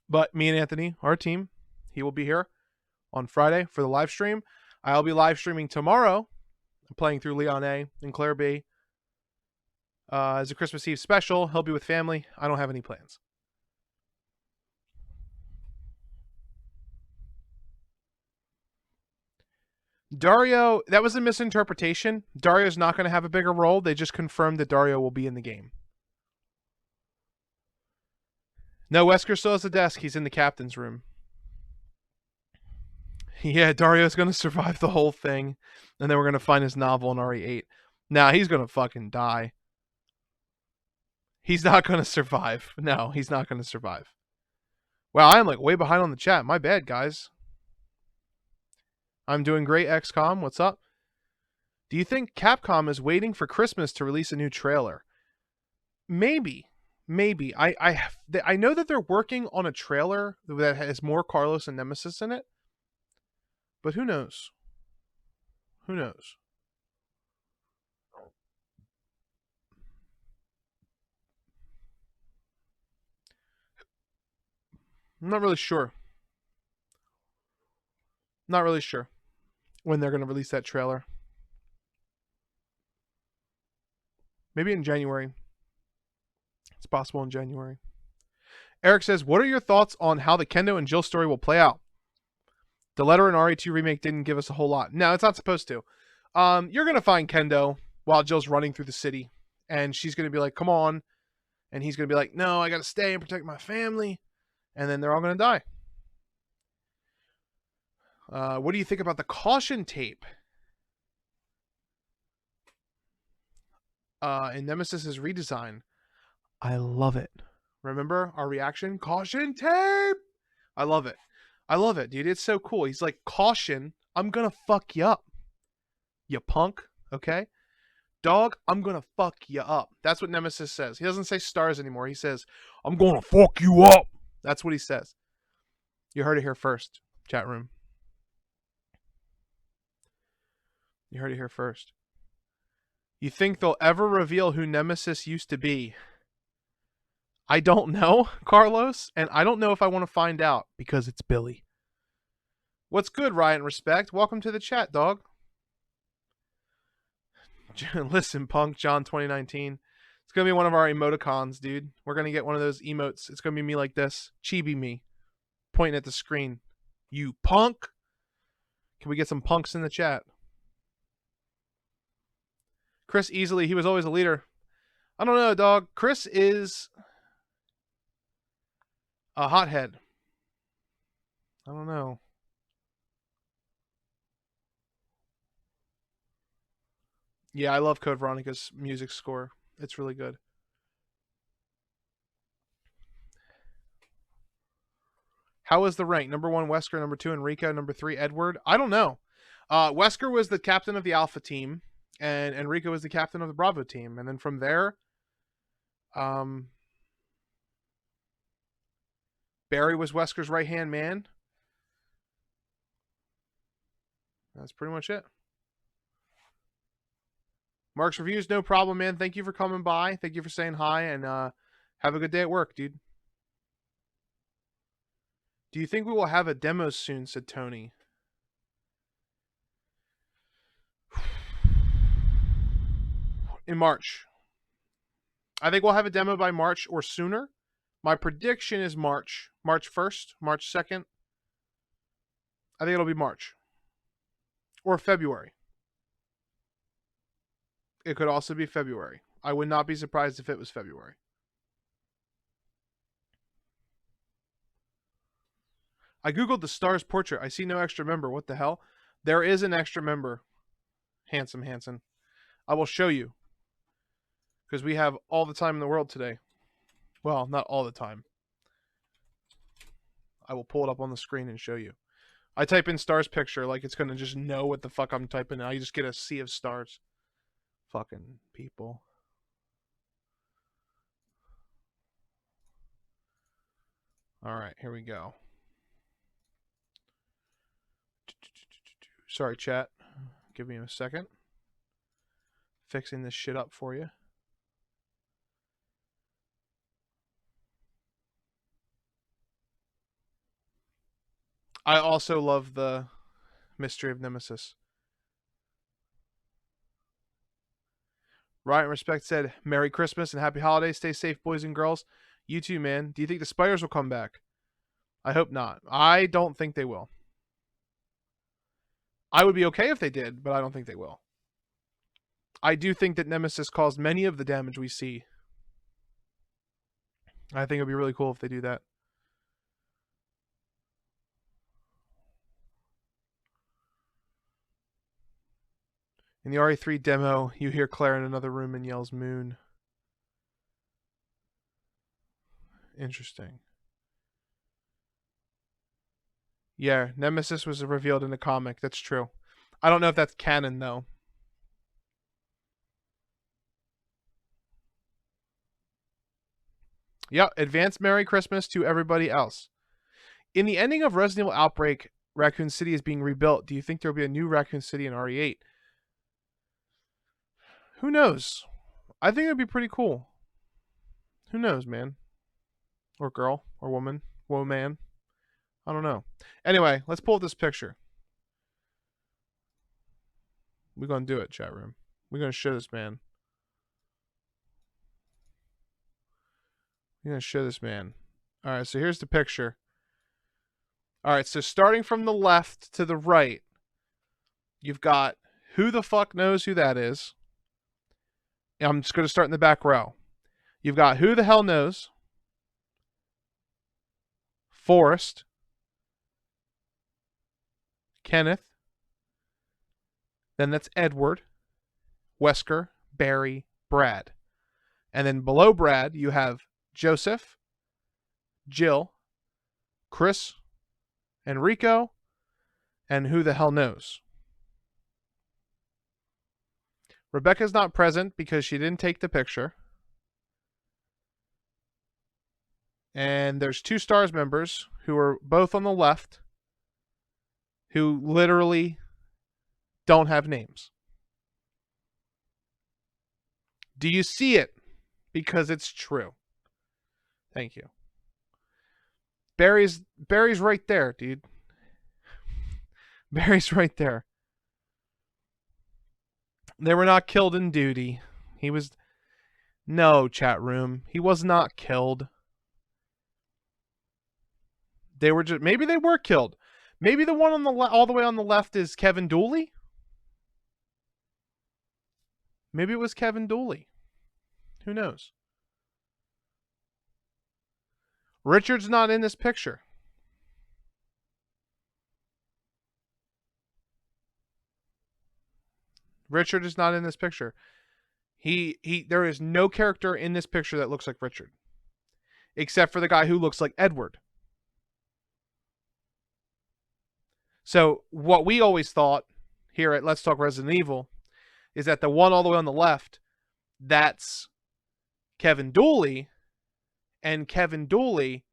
But me and Anthony, our team, he will be here on Friday for the live stream. I'll be live streaming tomorrow, playing through Leon A and Claire B. As a Christmas Eve special. He'll be with family. I don't have any plans. Dario, that was a misinterpretation. Dario's not going to have a bigger role. They just confirmed that Dario will be in the game. No, Wesker still has a desk. He's in the captain's room. Yeah, Dario's going to survive the whole thing. And then we're going to find his novel in RE8. Nah, he's going to fucking die. He's not going to survive. No, he's not going to survive. Wow, I am like way behind on the chat. My bad, guys. I'm doing great, XCOM. What's up? Do you think Capcom is waiting for Christmas to release a new trailer? Maybe. Maybe. I know that they're working on a trailer that has more Carlos and Nemesis in it. But who knows? Who knows? I'm not really sure. Not really sure when they're going to release that trailer. Maybe in January. It's possible in January. Eric says, what are your thoughts on how the Kendo and Jill story will play out? The Letter and RE2 remake didn't give us a whole lot. No, it's not supposed to. You're going to find Kendo while Jill's running through the city. And she's going to be like, come on. And he's going to be like, no, I got to stay and protect my family. And then they're all going to die. What do you think about the caution tape? In Nemesis's redesign. I love it. Remember our reaction? Caution tape! I love it. I love it, dude. It's so cool. He's like, caution, I'm gonna fuck you up. You punk, okay? Dog, I'm gonna fuck you up. That's what Nemesis says. He doesn't say stars anymore. He says, I'm gonna fuck you up. That's what he says. You heard it here first, chat room. You heard it here first. You think they'll ever reveal who Nemesis used to be? I don't know, Carlos, and I don't know if I want to find out because it's Billy. What's good, Riot and Respect? Welcome to the chat, dog. Listen, Punk, John 2019. It's going to be one of our emoticons, dude. We're going to get one of those emotes. It's going to be me like this. Chibi me. Pointing at the screen. You punk. Can we get some punks in the chat? Chris Easily, he was always a leader. I don't know, dog. Chris is a hothead. I don't know. Yeah, I love Code Veronica's music score. It's really good. How was the rank? Number 1, Wesker. Number 2, Enrico. Number 3, Edward. I don't know. Wesker was the captain of the Alpha team, and Enrico was the captain of the Bravo team. And then from there, Barry was Wesker's right-hand man. That's pretty much it. Mark's Reviews, no problem, man. Thank you for coming by. Thank you for saying hi, and have a good day at work, dude. Do you think we will have a demo soon, said Tony. In March. I think we'll have a demo by March or sooner. My prediction is March. March 1st, March 2nd. I think it'll be March. Or February. It could also be February. I would not be surprised if it was February. I googled the Stars portrait. I see no extra member. What the hell? There is an extra member. Handsome Hanson. I will show you. Because we have all the time in the world today. Well, not all the time. I will pull it up on the screen and show you. I type in Stars picture like it's going to just know what the fuck I'm typing in. I just get a sea of stars. Fucking people. Alright, here we go. Sorry, chat. Give me a second. Fixing this shit up for you. I also love the Mystery of Nemesis. Riot Respect said, Merry Christmas and Happy Holidays. Stay safe, boys and girls. You too, man. Do you think the spiders will come back? I hope not. I don't think they will. I would be okay if they did, but I don't think they will. I do think that Nemesis caused many of the damage we see. I think it would be really cool if they do that. In the RE3 demo, you hear Claire in another room and yells Moon. Interesting. Yeah, Nemesis was revealed in the comic. That's true. I don't know if that's canon, though. Yep, advance Merry Christmas to everybody else. In the ending of Resident Evil Outbreak, Raccoon City is being rebuilt. Do you think there will be a new Raccoon City in RE8? Who knows? I think it would be pretty cool. Who knows, man? Or girl, or woman, man. I don't know. Anyway, let's pull up this picture. We're going to do it, chat room. We're going to show this man. We're going to show this man. All right, so here's the picture. All right, so starting from the left to the right, you've got who the fuck knows who that is. I'm just going to start in the back row. You've got who the hell knows, Forrest, Kenneth, then that's Edward, Wesker, Barry, Brad. And then below Brad, you have Joseph, Jill, Chris, Enrico, and who the hell knows. Rebecca's not present because she didn't take the picture. And there's two Stars members who are both on the left who literally don't have names. Do you see it? Because it's true. Thank you. Barry's right there, dude. Barry's right there. They were not killed in duty. He was... No, chat room. He was not killed. They were just... Maybe they were killed. Maybe the one on the all the way on the left is Kevin Dooley? Maybe it was Kevin Dooley. Who knows? Richard's not in this picture. Richard is not in this picture. There is no character in this picture that looks like Richard. Except for the guy who looks like Edward. So what we always thought here at Let's Talk Resident Evil is that the one all the way on the left, that's Kevin Dooley, and Kevin Dooley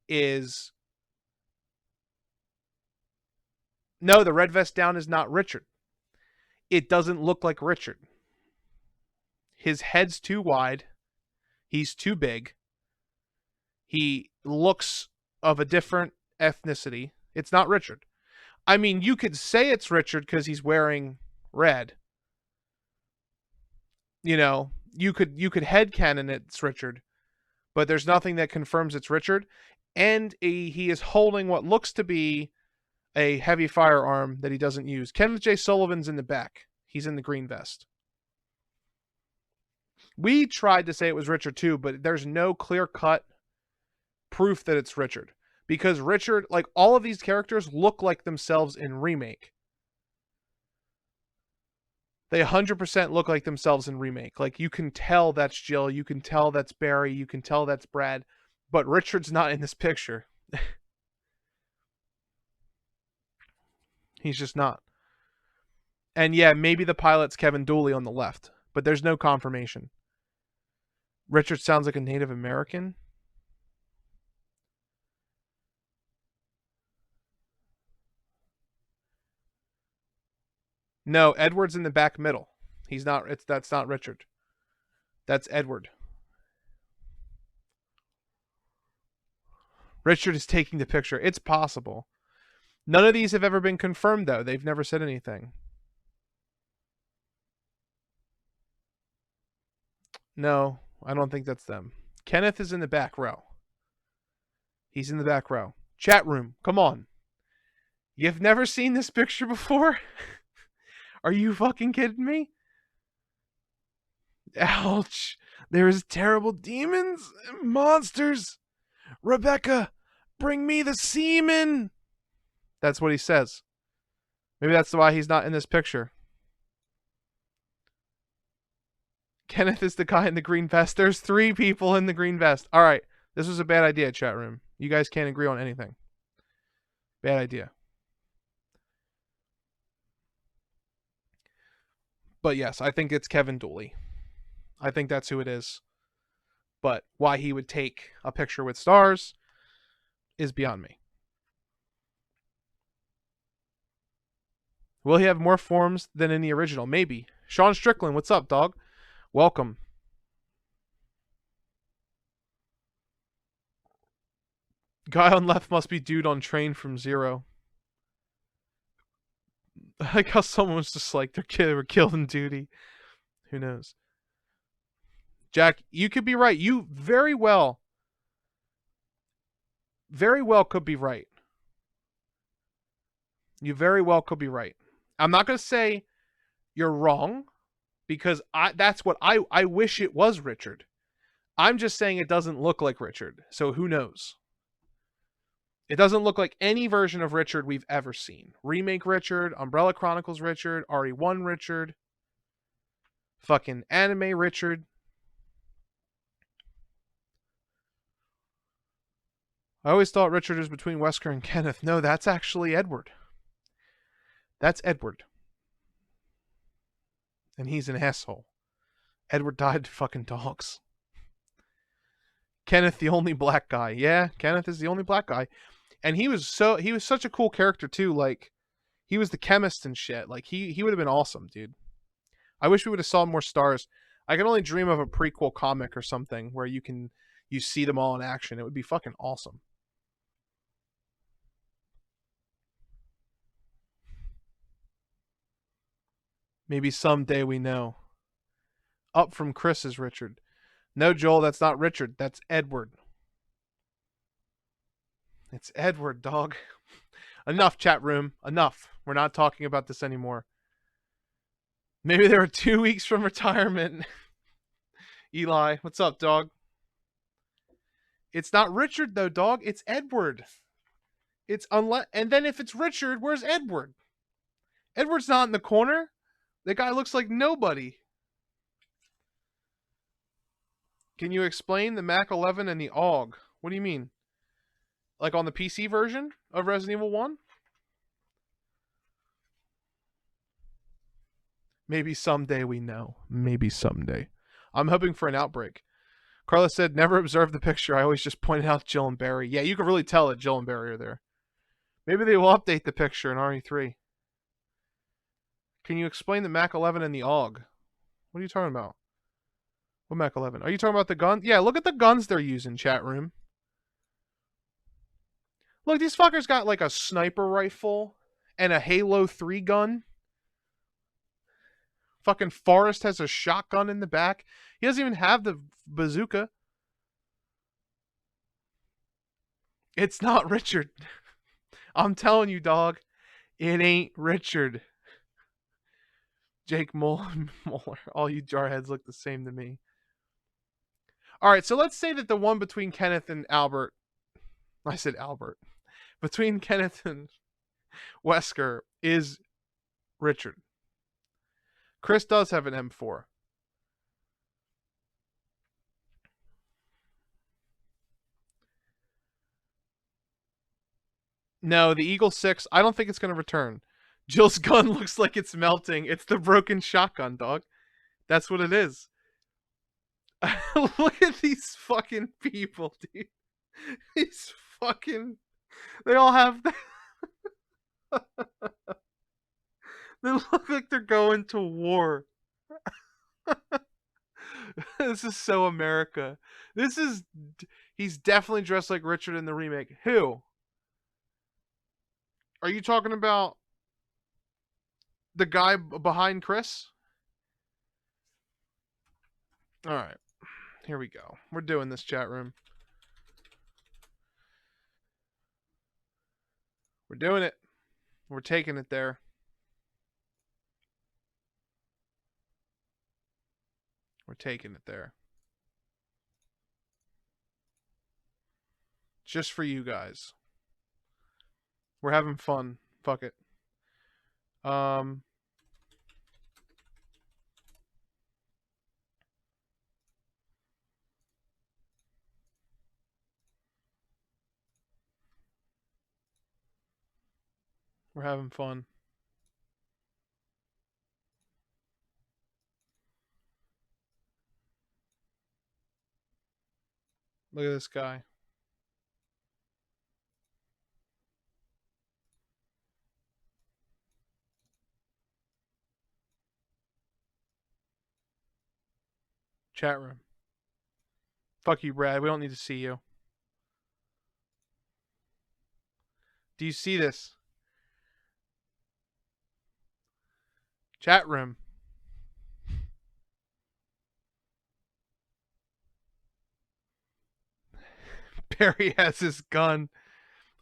is... No, the red vest down is not Richard. It doesn't look like Richard. His head's too wide. He's too big. He looks of a different ethnicity. It's not Richard. I mean, you could say it's Richard because he's wearing red. You know, you could headcanon it's Richard, but there's nothing that confirms it's Richard. And he is holding what looks to be a heavy firearm that he doesn't use. Kenneth J. Sullivan's in the back. He's in the green vest. We tried to say it was Richard too, but there's no clear-cut proof that it's Richard. Because Richard, like all of these characters, look like themselves in Remake. They 100% look like themselves in Remake. Like, you can tell that's Jill, you can tell that's Barry, you can tell that's Brad, but Richard's not in this picture. He's just not. And yeah, maybe the pilot's Kevin Dooley on the left, but there's no confirmation. Richard sounds like a Native American. No, Edward's in the back middle. He's not. That's not Richard. That's Edward. Richard is taking the picture. It's possible. None of these have ever been confirmed, though. They've never said anything. No, I don't think that's them. Kenneth is in the back row. He's in the back row. Chat room, come on. You've never seen this picture before? Are you fucking kidding me? Ouch. There's terrible demons and monsters. Rebecca, bring me the semen. That's what he says. Maybe that's why he's not in this picture. Kenneth is the guy in the green vest. There's 3 people in the green vest. All right. This was a bad idea, chat room. You guys can't agree on anything. Bad idea. But yes, I think it's Kevin Dooley. I think that's who it is. But why he would take a picture with stars is beyond me. Will he have more forms than in the original? Maybe. Sean Strickland, what's up, dog? Welcome. Guy on left must be dude on train from Zero. I like how someone was just like, they were killed in duty. Who knows? Jack, you could be right. You very well could be right. You very well could be right. I'm not going to say you're wrong, because that's what I wish it was Richard. I'm just saying it doesn't look like Richard, so who knows? It doesn't look like any version of Richard we've ever seen. Remake Richard, Umbrella Chronicles Richard, RE1 Richard, fucking anime Richard. I always thought Richard was between Wesker and Kenneth. No, that's actually Edward. That's Edward. And he's an asshole. Edward died to fucking dogs. Kenneth, the only black guy. Yeah, Kenneth is the only black guy. And he was such a cool character too. Like, he was the chemist and shit. Like, he would have been awesome, dude. I wish we would have saw more stars. I can only dream of a prequel comic or something where you see them all in action. It would be fucking awesome. Maybe someday we know. Up from Chris is Richard. No, Joel, that's not Richard. That's Edward. It's Edward, dog. Enough, chat room. Enough. We're not talking about this anymore. Maybe they were 2 weeks from retirement. Eli, what's up, dog? It's not Richard, though, dog. It's Edward. And then if it's Richard, where's Edward? Edward's not in the corner. The guy looks like nobody. Can you explain the Mac 11 and the AUG? What do you mean? Like on the PC version of Resident Evil 1? Maybe someday we know. Maybe someday. I'm hoping for an outbreak. Carla said, never observed the picture. I always just pointed out Jill and Barry. Yeah, you can really tell that Jill and Barry are there. Maybe they will update the picture in RE3. Can you explain the Mac 11 and the AUG? What are you talking about? What Mac 11? Are you talking about the gun? Yeah, look at the guns they're using, chat room. Look, these fuckers got like a sniper rifle and a Halo 3 gun. Fucking Forrest has a shotgun in the back. He doesn't even have the bazooka. It's not Richard. I'm telling you, dog. It ain't Richard. Jake Muller. All you jarheads look the same to me. All right, so let's say that the one between Kenneth and Albert. I said Albert. Between Kenneth and Wesker is Richard. Chris does have an M4. No, the Eagle 6, I don't think it's going to return. Jill's gun looks like it's melting. It's the broken shotgun, dog. That's what it is. Look at these fucking people, dude. These fucking... They all have... They look like they're going to war. This is so America. This is... He's definitely dressed like Richard in the remake. Who? Are you talking about the guy behind Chris? All right. Here we go. We're doing this, chat room. We're doing it. We're taking it there. We're taking it there. Just for you guys. We're having fun. Fuck it. We're having fun. Look at this guy. Chat room. Fuck you, Brad. We don't need to see you. Do you see this? Chat room. Barry has his gun.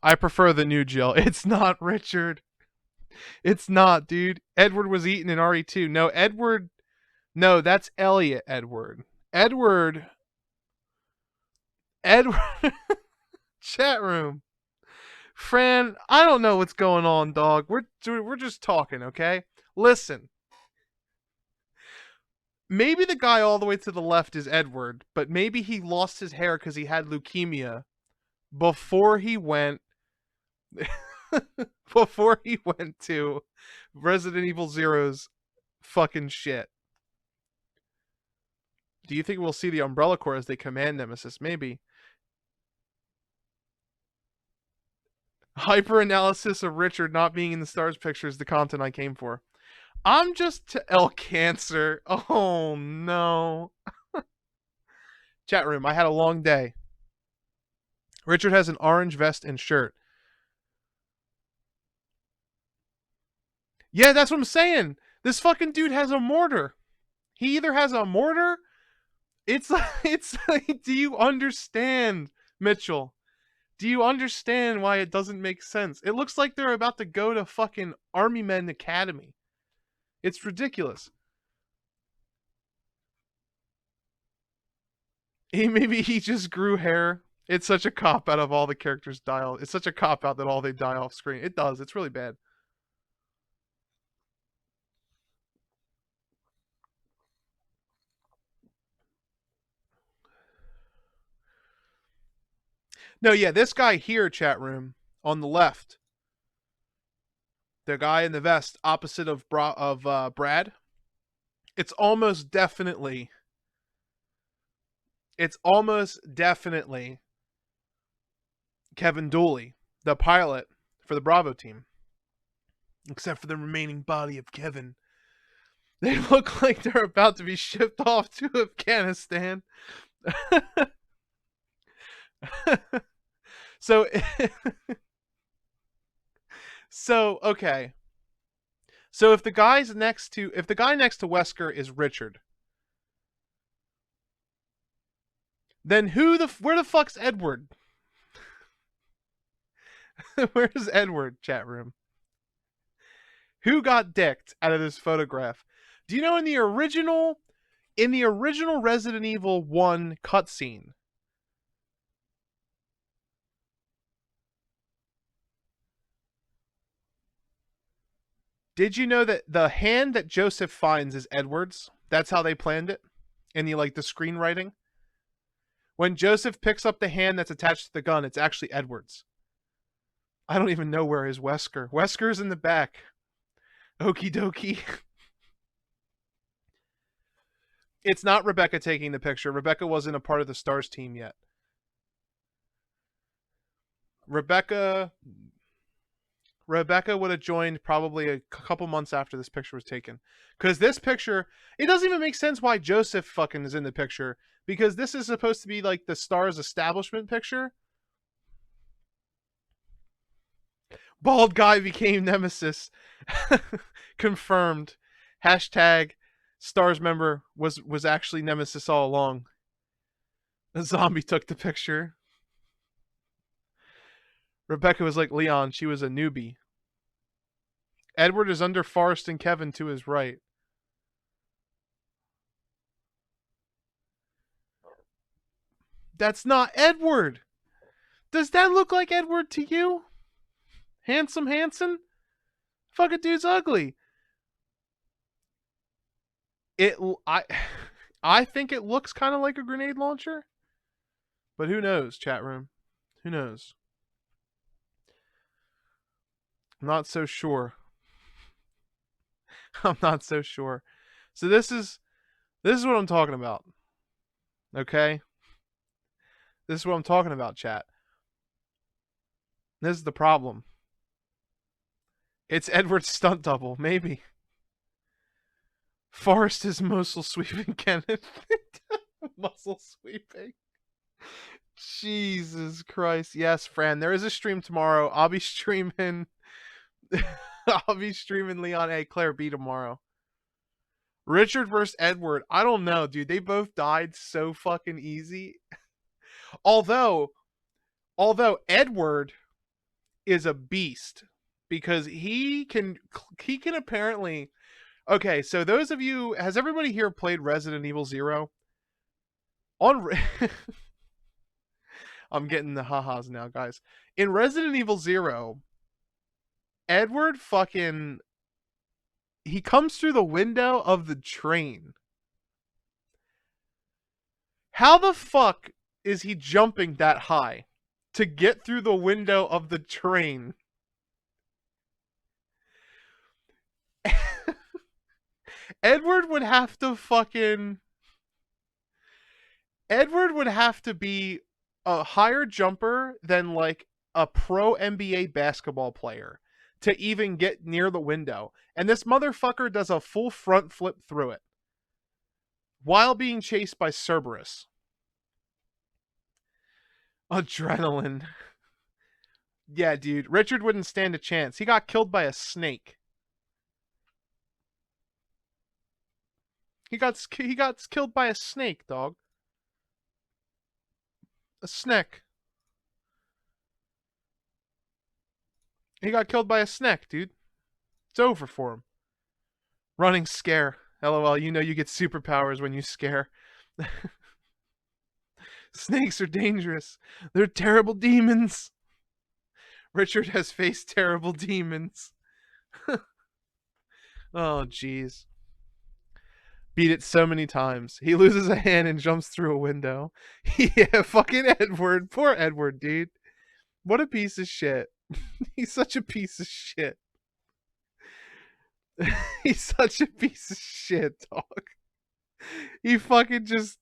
I prefer the new Jill. It's not Richard. It's not, dude. Edward was eaten in RE2. No, Edward... No, that's Elliot Edward. Edward... Chat room. Fran, I don't know what's going on, dog. We're just talking, okay? Listen. Maybe the guy all the way to the left is Edward, but maybe he lost his hair because he had leukemia before he went to Resident Evil Zero's fucking shit. Do you think we'll see the Umbrella Corps as they command Nemesis? Maybe. Hyper analysis of Richard not being in the stars picture is the content I came for. I'm just to El Cancer. Oh no. Chat room, I had a long day. Richard has an orange vest and shirt. Yeah, that's what I'm saying. This fucking dude has a mortar. He either has a mortar. It's like, do you understand, Mitchell? Do you understand why it doesn't make sense? It looks like they're about to go to fucking Army Men Academy. It's ridiculous. Maybe he just grew hair. It's such a cop out of all the characters die off. It's such a cop out that all they die off screen. It does. It's really bad. No, yeah, this guy here, chat room, on the left. The guy in the vest opposite of Brad. It's almost definitely Kevin Dooley, the pilot for the Bravo team. Except for the remaining body of Kevin. They look like they're about to be shipped off to Afghanistan. So okay. So if the guy next to Wesker is Richard, then where the fuck's Edward? Where's Edward, chat room? Who got dicked out of this photograph? Do you know in the original Resident Evil 1 cutscene, did you know that the hand that Joseph finds is Edward's? That's how they planned it in the screenwriting. When Joseph picks up the hand that's attached to the gun, it's actually Edward's. I don't even know where is Wesker. Wesker's in the back. Okie dokie. It's not Rebecca taking the picture. Rebecca wasn't a part of the STARS team yet. Rebecca would have joined probably a couple months after this picture was taken. Because this picture, it doesn't even make sense why Joseph fucking is in the picture. Because this is supposed to be like the STARS establishment picture. Bald guy became Nemesis. Confirmed. Hashtag STARS member was actually Nemesis all along. A zombie took the picture. Rebecca was like Leon. She was a newbie. Edward is under Forrest and Kevin to his right. That's not Edward. Does that look like Edward to you? Handsome Hanson? Fucking dude's ugly. I think it looks kind of like a grenade launcher. But who knows, chat room? Who knows? I'm not so sure. I'm not so sure. So this is what I'm talking about. Okay? This is what I'm talking about, chat. This is the problem. It's Edward's stunt double, maybe. Forrest is muscle sweeping Kenneth. Muscle sweeping. Jesus Christ. Yes, Fran. There is a stream tomorrow. I'll be streaming Leon A, Claire B tomorrow. Richard versus Edward. I don't know, dude. They both died so fucking easy. Although Edward is a beast because he can apparently. Okay, so those of you, has everybody here played Resident Evil 0? I'm getting the ha-has now, guys. In Resident Evil 0, Edward he comes through the window of the train. How the fuck is he jumping that high to get through the window of the train? Edward would have to be a higher jumper than like a pro NBA basketball player to even get near the window. And this motherfucker does a full front flip through it while being chased by Cerberus. Adrenaline. Yeah, dude. Richard wouldn't stand a chance. He got killed by a snake. He got killed by a snake, dog. A snake. He got killed by a snake, dude. It's over for him. Running scare. LOL, you know you get superpowers when you scare. Snakes are dangerous. They're terrible demons. Richard has faced terrible demons. Oh, jeez. Beat it so many times. He loses a hand and jumps through a window. Yeah, fucking Edward. Poor Edward, dude. What a piece of shit. He's such a piece of shit. He's such a piece of shit, dog. He fucking just...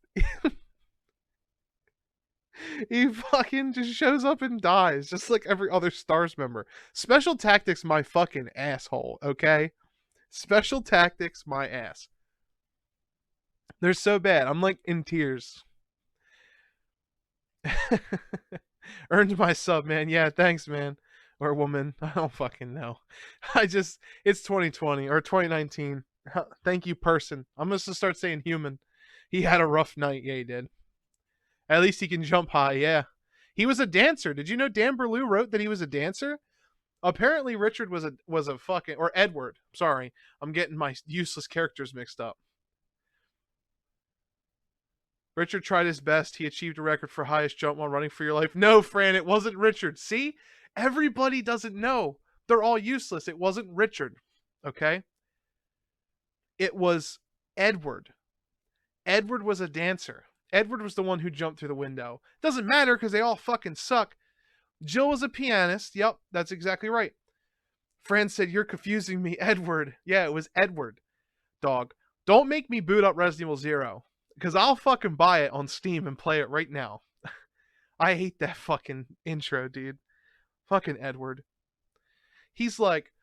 he fucking just shows up and dies, just like every other STARS member. Special Tactics, my fucking asshole, okay? Special Tactics, my ass. They're so bad. I'm like in tears. Earned my sub, man. Yeah, thanks, man. Or woman. I don't fucking know. It's 2020 or 2019. Thank you, person. I'm going to start saying human. He had a rough night. Yeah, he did. At least he can jump high. Yeah. He was a dancer. Did you know Dan Berlew wrote that he was a dancer? Apparently Richard was a fucking, or Edward. Sorry, I'm getting my useless characters mixed up. Richard tried his best. He achieved a record for highest jump while running for your life. No, Fran, it wasn't Richard. See? Everybody doesn't know. They're all useless. It wasn't Richard. Okay? It was Edward. Edward was a dancer. Edward was the one who jumped through the window. Doesn't matter because they all fucking suck. Jill was a pianist. Yep, that's exactly right. Fran said, "You're confusing me, Edward." Yeah, it was Edward. Dog. Don't make me boot up Resident Evil 0. Because I'll fucking buy it on Steam and play it right now. I hate that fucking intro, dude. Fucking Edward. He's like,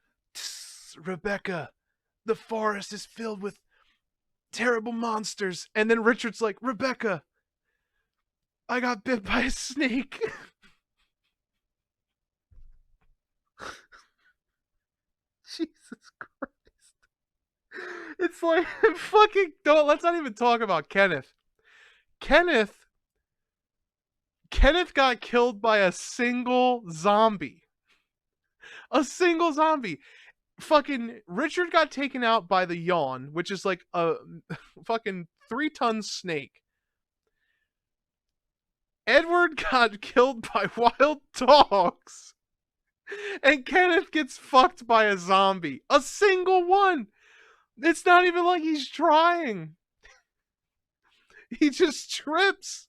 "Rebecca, the forest is filled with terrible monsters." And then Richard's like, "Rebecca, I got bit by a snake." Jesus Christ. It's like, fucking, let's not even talk about Kenneth. Kenneth got killed by a single zombie. A single zombie. Fucking Richard got taken out by the Yawn, which is like a fucking 3-ton snake. Edward got killed by wild dogs. And Kenneth gets fucked by a zombie. A single one. It's not even like he's trying. He just trips.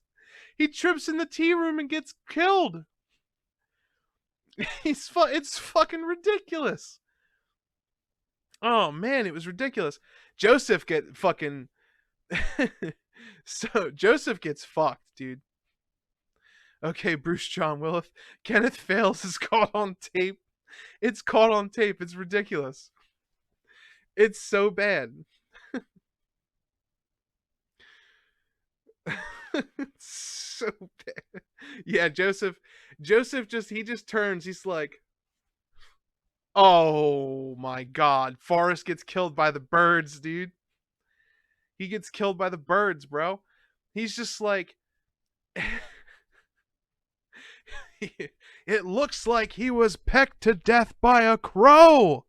He trips in the tea room and gets killed. It's fucking ridiculous. Oh man, it was ridiculous. Joseph get fucking so Joseph gets fucked, dude. Okay, Bruce John Willis. Kenneth fails is caught on tape. It's caught on tape. It's ridiculous. It's so bad. It's so bad. Yeah, Joseph just turns. He's like, "Oh my god, Forrest gets killed by the birds, dude." He gets killed by the birds, bro. He's just like, "It looks like he was pecked to death by a crow."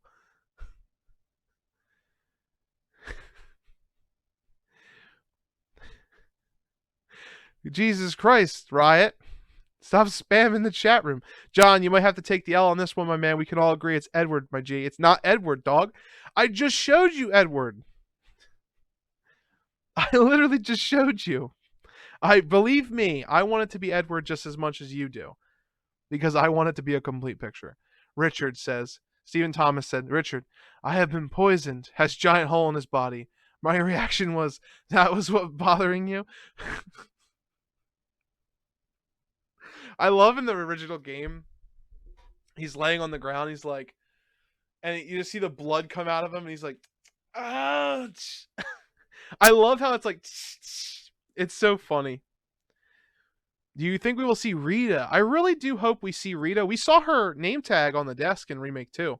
Jesus Christ, Riot. Stop spamming the chat room. John, you might have to take the L on this one, my man. We can all agree it's Edward, my G. It's not Edward, dog. I just showed you Edward. I literally just showed you. Believe me, I want it to be Edward just as much as you do. Because I want it to be a complete picture. Richard says, Stephen Thomas said, "Richard, I have been poisoned. Has giant hole in his body." My reaction was, "That was what bothering you?" I love in the original game, he's laying on the ground, he's like, and you just see the blood come out of him, and he's like, "Ouch." I love how it's like, it's so funny. Do you think we will see Rita? I really do hope we see Rita. We saw her name tag on the desk in Remake 2.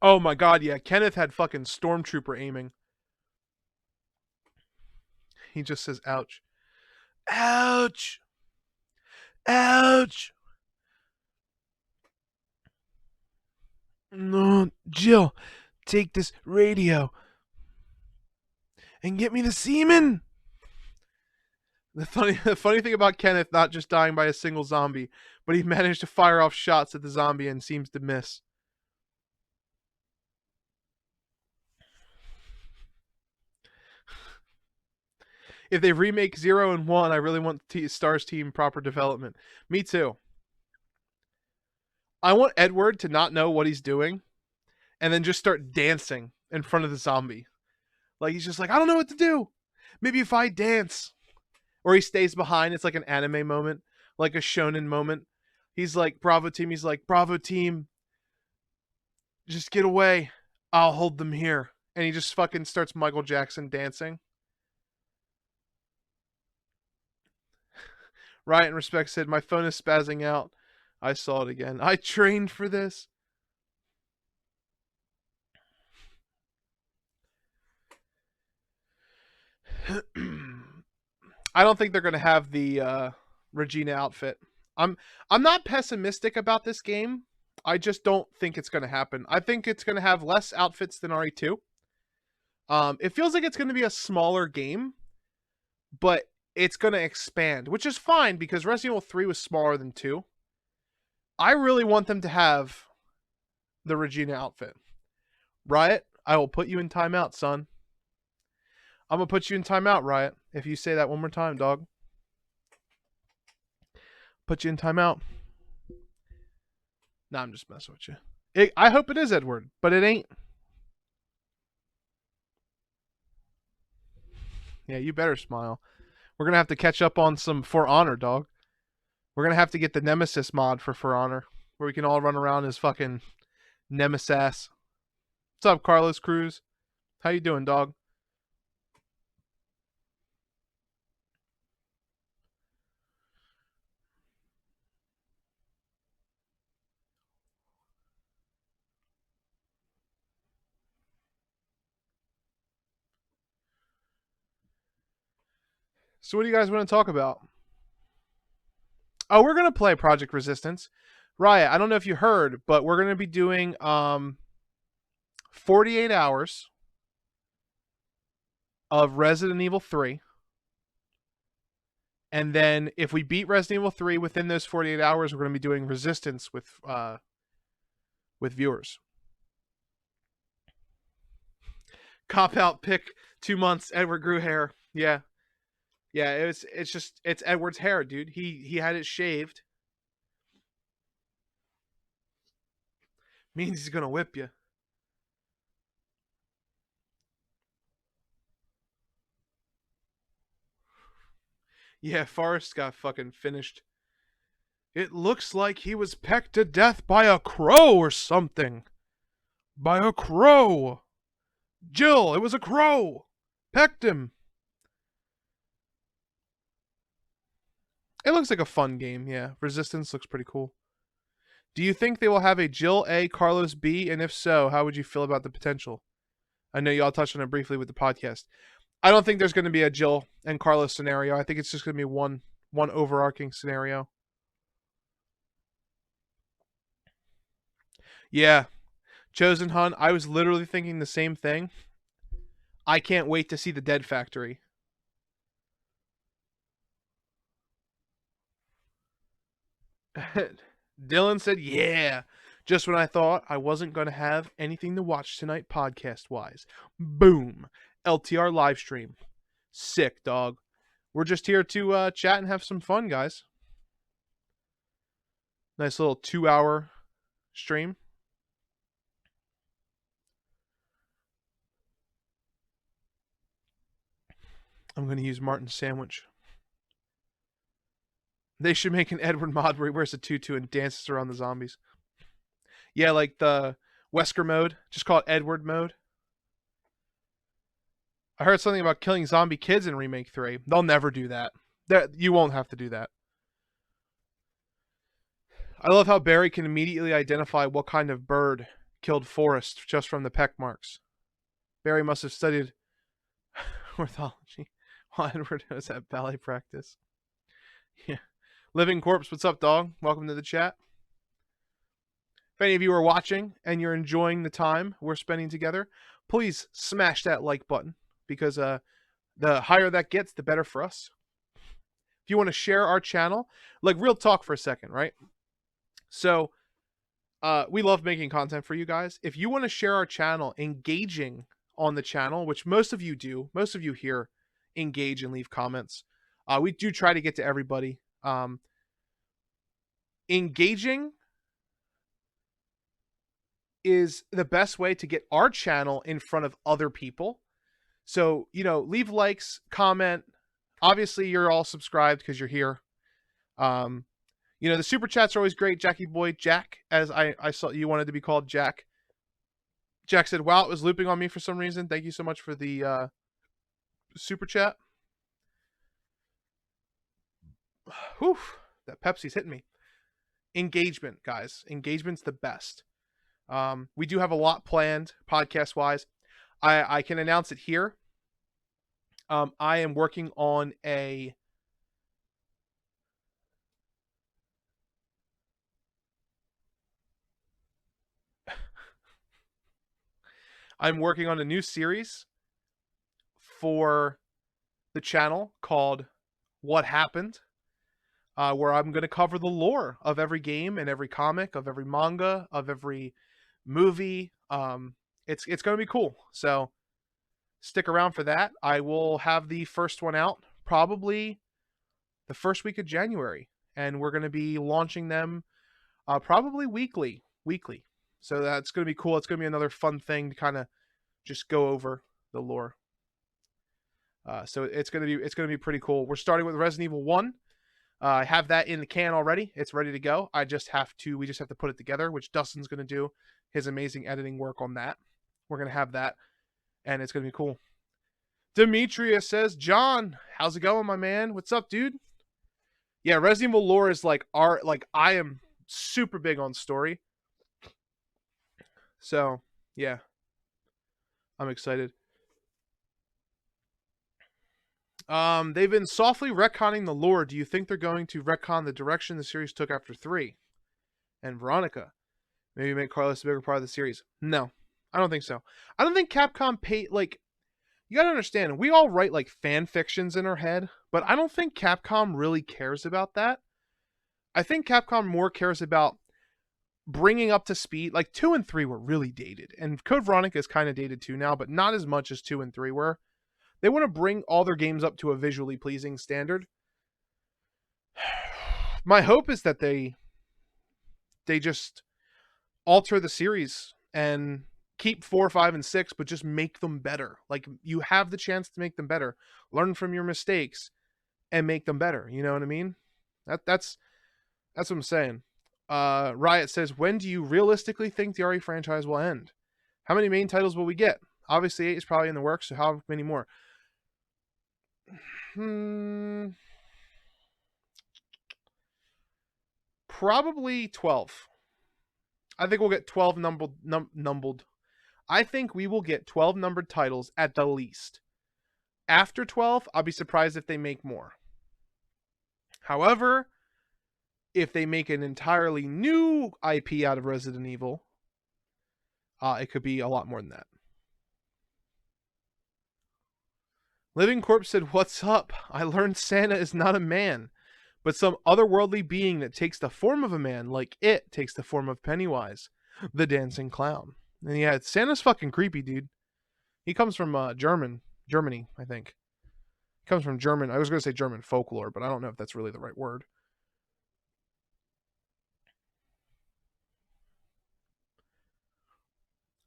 Oh my god, yeah. Kenneth had fucking Stormtrooper aiming. He just says, "Ouch." Ouch. Ouch. No, Jill, take this radio and get me the semen. The funny thing about Kenneth not just dying by a single zombie, but he managed to fire off shots at the zombie and seems to miss. If they remake 0 and 1, I really want Stars Team proper development. Me too. I want Edward to not know what he's doing and then just start dancing in front of the zombie. Like, he's just like, "I don't know what to do. Maybe if I dance." Or he stays behind. It's like an anime moment, like a shonen moment. He's like, "Bravo team." He's like, "Bravo team, just get away. I'll hold them here." And he just fucking starts Michael Jackson dancing. Riot in Respect said, "My phone is spazzing out." I saw it again. I trained for this. I don't think they're going to have the Regina outfit. I'm I'm not pessimistic about this game. I just don't think it's going to happen. I think it's going to have less outfits than RE2. It feels like it's going to be a smaller game, but it's going to expand, which is fine because Resident Evil 3 was smaller than 2. I really want them to have the Regina outfit. Riot, I will put you in timeout, son. I'm going to put you in timeout, Riot, if you say that one more time, dog. Put you in timeout. Nah, I'm just messing with you. I hope it is Edward, but it ain't. Yeah, you better smile. We're going to have to catch up on some For Honor, dog. We're going to have to get the Nemesis mod for Honor, where we can all run around as fucking Nemesis. What's up, Carlos Cruz? How you doing, dog? So what do you guys want to talk about? Oh, we're going to play Project Resistance. Riot, I don't know if you heard, but we're going to be doing 48 hours of Resident Evil 3. And then if we beat Resident Evil 3 within those 48 hours, we're going to be doing Resistance with viewers. Cop out pick 2 months, Edward grew hair. Yeah. Yeah, it's Edward's hair, dude. He had it shaved. Means he's gonna whip you. Yeah, Forrest got fucking finished. It looks like he was pecked to death by a crow or something. By a crow. Jill, it was a crow. Pecked him. It looks like a fun game, yeah. Resistance looks pretty cool. Do you think they will have a Jill A, Carlos B? And if so, how would you feel about the potential? I know y'all touched on it briefly with the podcast. I don't think there's going to be a Jill and Carlos scenario. I think it's just going to be one overarching scenario. Yeah. Chosen Hunt, I was literally thinking the same thing. I can't wait to see the Dead Factory. Dylan said, yeah. Just when I thought I wasn't going to have anything to watch tonight podcast-wise. Boom. LTR live stream. Sick, dog. We're just here to chat and have some fun, guys. Nice little 2-hour stream. I'm going to use Martin's sandwich. They should make an Edward mod where he wears a tutu and dances around the zombies. Yeah, like the Wesker mode. Just call it Edward mode. I heard something about killing zombie kids in Remake 3. They'll never do that. You won't have to do that. I love how Barry can immediately identify what kind of bird killed Forrest just from the peck marks. Barry must have studied ornithology while Edward was at ballet practice. Yeah. Living Corpse, what's up, dog? Welcome to the chat. If any of you are watching and you're enjoying the time we're spending together, please smash that like button because the higher that gets, the better for us. If you want to share our channel, like real talk for a second, right? So we love making content for you guys. If you want to share our channel, engaging on the channel, which most of you do, most of you here engage and leave comments. We do try to get to everybody. Engaging is the best way to get our channel in front of other people. So, leave likes, comment. Obviously, you're all subscribed because you're here. The super chats are always great. Jackie Boy, Jack, as I saw you wanted to be called Jack. Jack said, wow, it was looping on me for some reason. Thank you so much for the super chat. Whew, that Pepsi's hitting me. Engagement, guys. Engagement's the best. We do have a lot planned podcast-wise. I can announce it here. I am working on a new series for the channel called What Happened, where I'm going to cover the lore of every game and every comic, of every manga, of every movie. It's going to be cool. So stick around for that. I will have the first one out probably the first week of January, and we're going to be launching them probably weekly. So that's going to be cool. It's going to be another fun thing to kind of just go over the lore. So it's going to be pretty cool. We're starting with Resident Evil 1. I have that in the can already. It's ready to go. We just have to put it together, which Dustin's going to do his amazing editing work on that. We're going to have that, and it's going to be cool. Demetria says, John, how's it going, my man? What's up, dude? Yeah, Resident Evil lore is I am super big on story. So, yeah. I'm excited. They've been softly retconning the lore. Do you think they're going to retcon the direction the series took after 3? And Veronica, maybe make Carlos a bigger part of the series. No, I don't think so. I don't think Capcom you gotta understand, we all write like fan fictions in our head, but I don't think Capcom really cares about that. I think Capcom more cares about bringing up to speed. Like 2 and 3 were really dated, and Code Veronica is kind of dated too now, but not as much as 2 and 3 were. They want to bring all their games up to a visually pleasing standard. My hope is that they just alter the series and keep 4, 5, and 6, but just make them better. Like, you have the chance to make them better. Learn from your mistakes and make them better. You know what I mean? That's what I'm saying. Riot says, when do you realistically think the RE franchise will end? How many main titles will we get? Obviously, 8 is probably in the works, so how many more? Probably 12. I think we'll get 12 numbered. I think we will get 12 numbered titles at the least. After 12, I'll be surprised if they make more. However, if they make an entirely new IP out of Resident Evil, it could be a lot more than that. Living Corpse said, what's up? I learned Santa is not a man, but some otherworldly being that takes the form of a man, like it takes the form of Pennywise, the dancing clown. And yeah, Santa's fucking creepy, dude. He comes from Germany, I think. He comes from German. I was going to say German folklore, but I don't know if that's really the right word.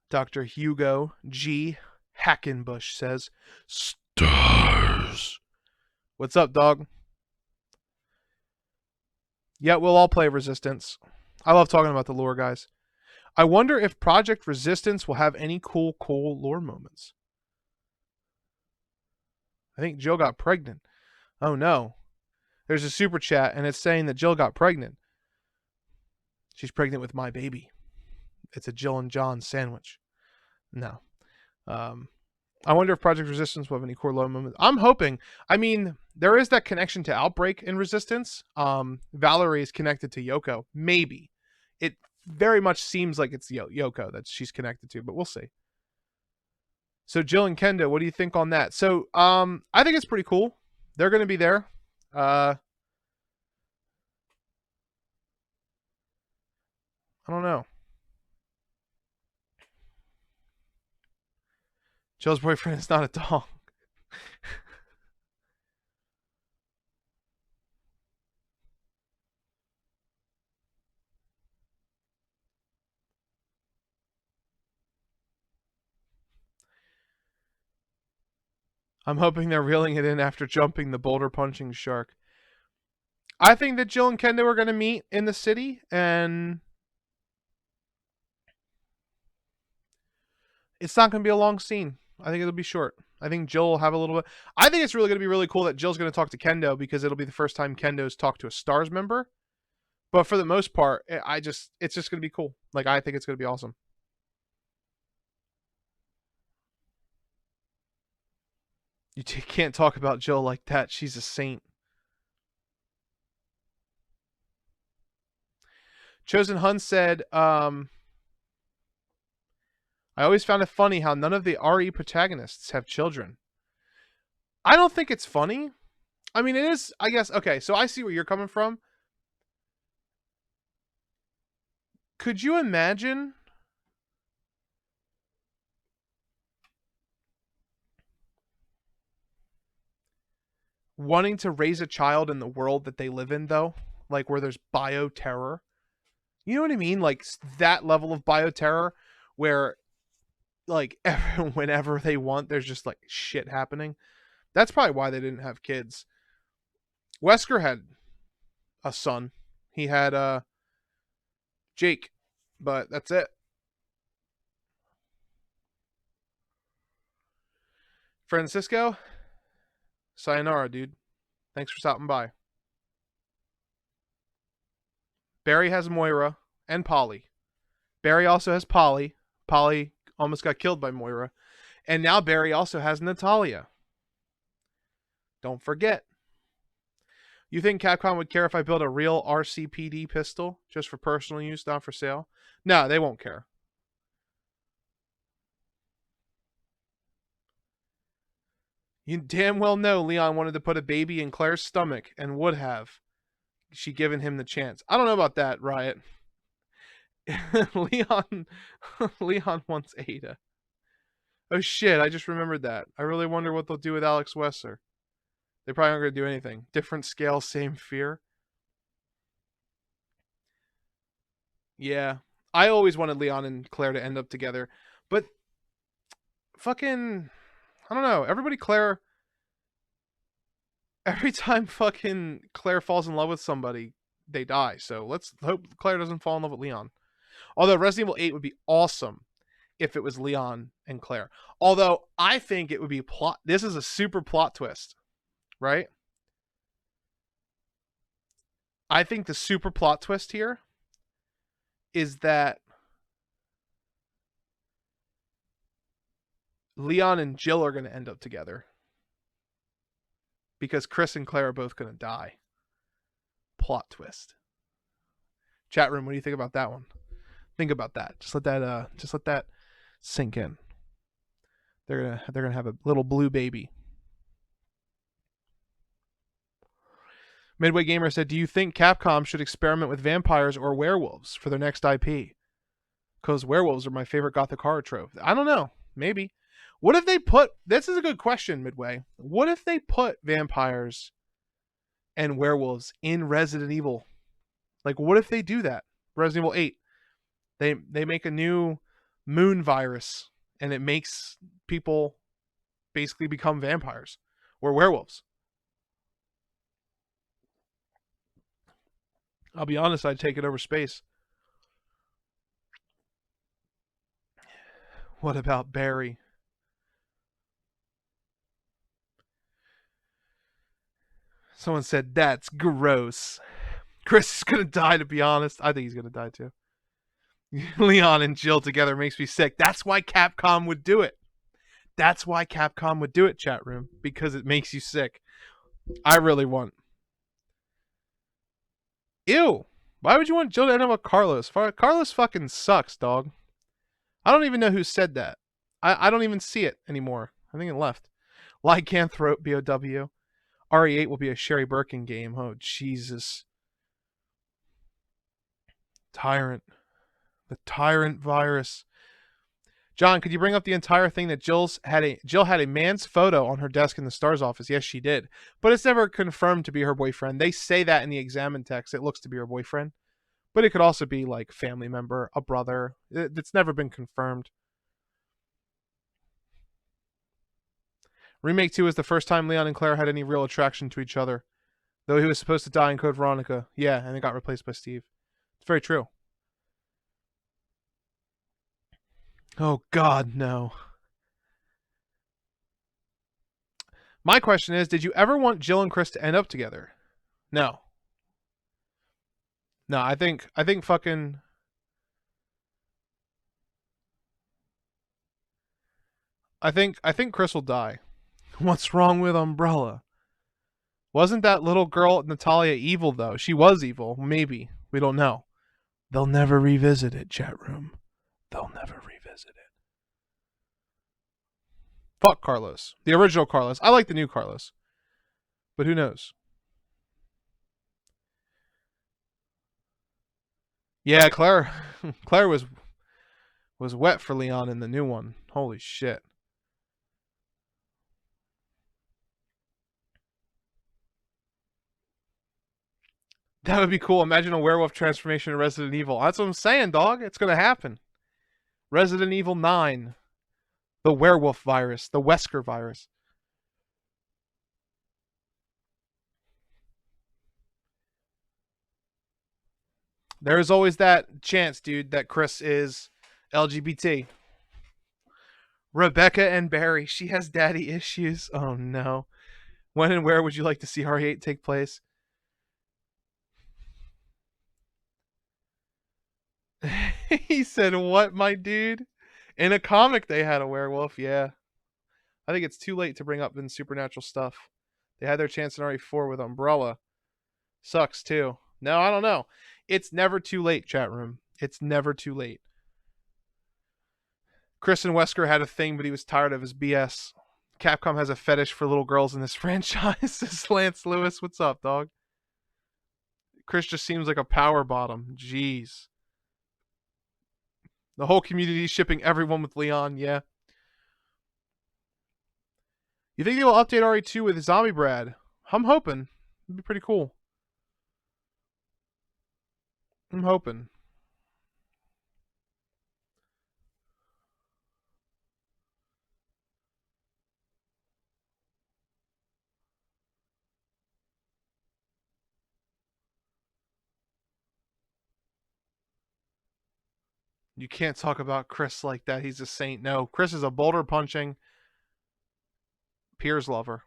Dr. Hugo G. Hackenbush says, stars. What's up, dog? Yeah, we'll all play Resistance. I love talking about the lore, guys. I wonder if Project Resistance will have any cool lore moments. I think Jill got pregnant. Oh no. There's a super chat and it's saying that Jill got pregnant. She's pregnant with my baby. It's a Jill and John sandwich. No. I wonder if Project Resistance will have any core lore moments. I'm hoping. I mean, there is that connection to Outbreak in Resistance. Valerie is connected to Yoko. Maybe. It very much seems like it's Yoko that she's connected to, but we'll see. So Jill and Kendo, what do you think on that? So I think it's pretty cool. They're going to be there. I don't know. Jill's boyfriend is not a dog. I'm hoping they're reeling it in after jumping the boulder punching shark. I think that Jill and Kendo are going to meet in the city, and it's not going to be a long scene. I think it'll be short. I think Jill will have a little bit. I think it's really going to be really cool that Jill's going to talk to Kendo because it'll be the first time Kendo's talked to a STARS member. But for the most part, it's just going to be cool. Like, I think it's going to be awesome. You can't talk about Jill like that. She's a saint. Chosen Hun said, I always found it funny how none of the RE protagonists have children. I don't think it's funny. I mean, it is, I guess. Okay, so I see where you're coming from. Could you imagine wanting to raise a child in the world that they live in, though? Like, where there's bioterror? You know what I mean? Like, that level of bioterror where, like, whenever they want, there's just, like, shit happening. That's probably why they didn't have kids. Wesker had a son. He had, Jake. But that's it. Francisco, sayonara, dude. Thanks for stopping by. Barry has Moira and Polly. Barry also has Polly. Polly almost got killed by Moira. And now Barry also has Natalia. Don't forget. You think Capcom would care if I build a real RCPD pistol just for personal use, not for sale? No, they won't care. You damn well know Leon wanted to put a baby in Claire's stomach and would have. She given him the chance. I don't know about that, Riot. Leon wants Ada. Oh shit, I just remembered that. I really wonder what they'll do with Alex Wesser. They probably aren't going to do anything. Different scale, same fear. Yeah. I always wanted Leon and Claire to end up together. But fucking, I don't know. Every time fucking Claire falls in love with somebody, they die. So let's hope Claire doesn't fall in love with Leon. Although Resident Evil 8 would be awesome if it was Leon and Claire. Although I think it would be plot. This is a super plot twist, right? I think the super plot twist here is that Leon and Jill are going to end up together. Because Chris and Claire are both going to die. Plot twist. Chat room, what do you think about that one? Think about that. Just let that sink in. They're gonna have a little blue baby. Midway Gamer said, do you think Capcom should experiment with vampires or werewolves for their next IP? Because werewolves are my favorite gothic horror trope. I don't know. Maybe. What if they put... This is a good question, Midway. What if they put vampires and werewolves in Resident Evil? Like, what if they do that? Resident Evil 8. They make a new moon virus, and it makes people basically become vampires or werewolves. I'll be honest, I'd take it over space. What about Barry? Someone said, that's gross. Chris is going to die, to be honest. I think he's going to die, too. Leon and Jill together makes me sick. That's why Capcom would do it. That's why Capcom would do it, chat room. Because it makes you sick. I really want... Ew. Why would you want Jill to end up with Carlos? Carlos fucking sucks, dog. I don't even know who said that. I don't even see it anymore. I think it left. Lycanthrope, BOW. RE8 will be a Sherry Birkin game. Oh, Jesus. Tyrant. The Tyrant virus. John, could you bring up the entire thing that Jill had a man's photo on her desk in the STARS office? Yes, she did. But it's never confirmed to be her boyfriend. They say that in the examine text. It looks to be her boyfriend. But it could also be like family member, a brother. It's never been confirmed. Remake 2 is the first time Leon and Claire had any real attraction to each other. Though he was supposed to die in Code Veronica. Yeah, and it got replaced by Steve. It's very true. Oh, God, no. My question is, did you ever want Jill and Chris to end up together? No. No, I think fucking... I think Chris will die. What's wrong with Umbrella? Wasn't that little girl Natalia evil though? She was evil, maybe. We don't know. They'll never revisit it, chat room. They'll never revisit it. Fuck Carlos. The original Carlos. I like the new Carlos. But who knows? Yeah, Claire Claire was wet for Leon in the new one. Holy shit. That would be cool. Imagine a werewolf transformation in Resident Evil. That's what I'm saying, dog. It's going to happen. Resident Evil 9. The werewolf virus. The Wesker virus. There is always that chance, dude, that Chris is LGBT. Rebecca and Barry. She has daddy issues. Oh, no. When and where would you like to see RE8 take place? He said, what, my dude? In a comic, they had a werewolf, yeah. I think it's too late to bring up the supernatural stuff. They had their chance in RE4 with Umbrella. Sucks, too. No, I don't know. It's never too late, chat room. It's never too late. Chris and Wesker had a thing, but he was tired of his BS. Capcom has a fetish for little girls in this franchise. Says Lance Lewis. What's up, dog? Chris just seems like a power bottom. Jeez. The whole community shipping everyone with Leon, yeah. You think they will update RE2 with Zombie Brad? I'm hoping. It'd be pretty cool. I'm hoping. You can't talk about Chris like that. He's a saint. No, Chris is a boulder punching Piers lover.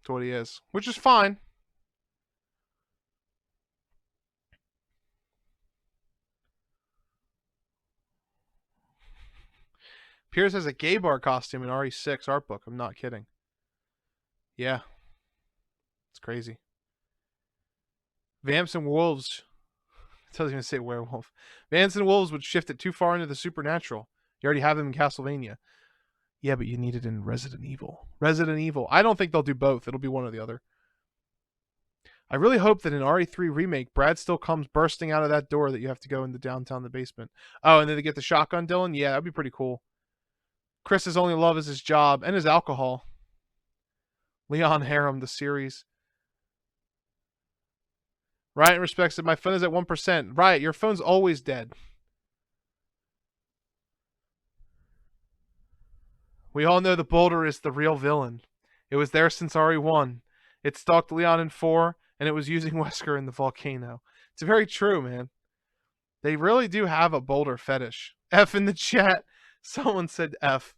That's what he is, which is fine. Piers has a gay bar costume in RE6 art book. I'm not kidding. Yeah. It's crazy. Vamps and Wolves. It doesn't even say werewolf. Vamps and Wolves would shift it too far into the supernatural. You already have them in Castlevania. Yeah, but you need it in Resident Evil. Resident Evil. I don't think they'll do both. It'll be one or the other. I really hope that in RE3 Remake, Brad still comes bursting out of that door that you have to go into downtown the basement. Oh, and then they get the shotgun, Dylan? Yeah, that'd be pretty cool. Chris's only love is his job and his alcohol. Leon Harem, the series. Riot respects that my phone is at 1%. Riot, your phone's always dead. We all know the boulder is the real villain. It was there since RE1. It stalked Leon in 4, and it was using Wesker in the volcano. It's very true, man. They really do have a boulder fetish. F in the chat. Someone said F.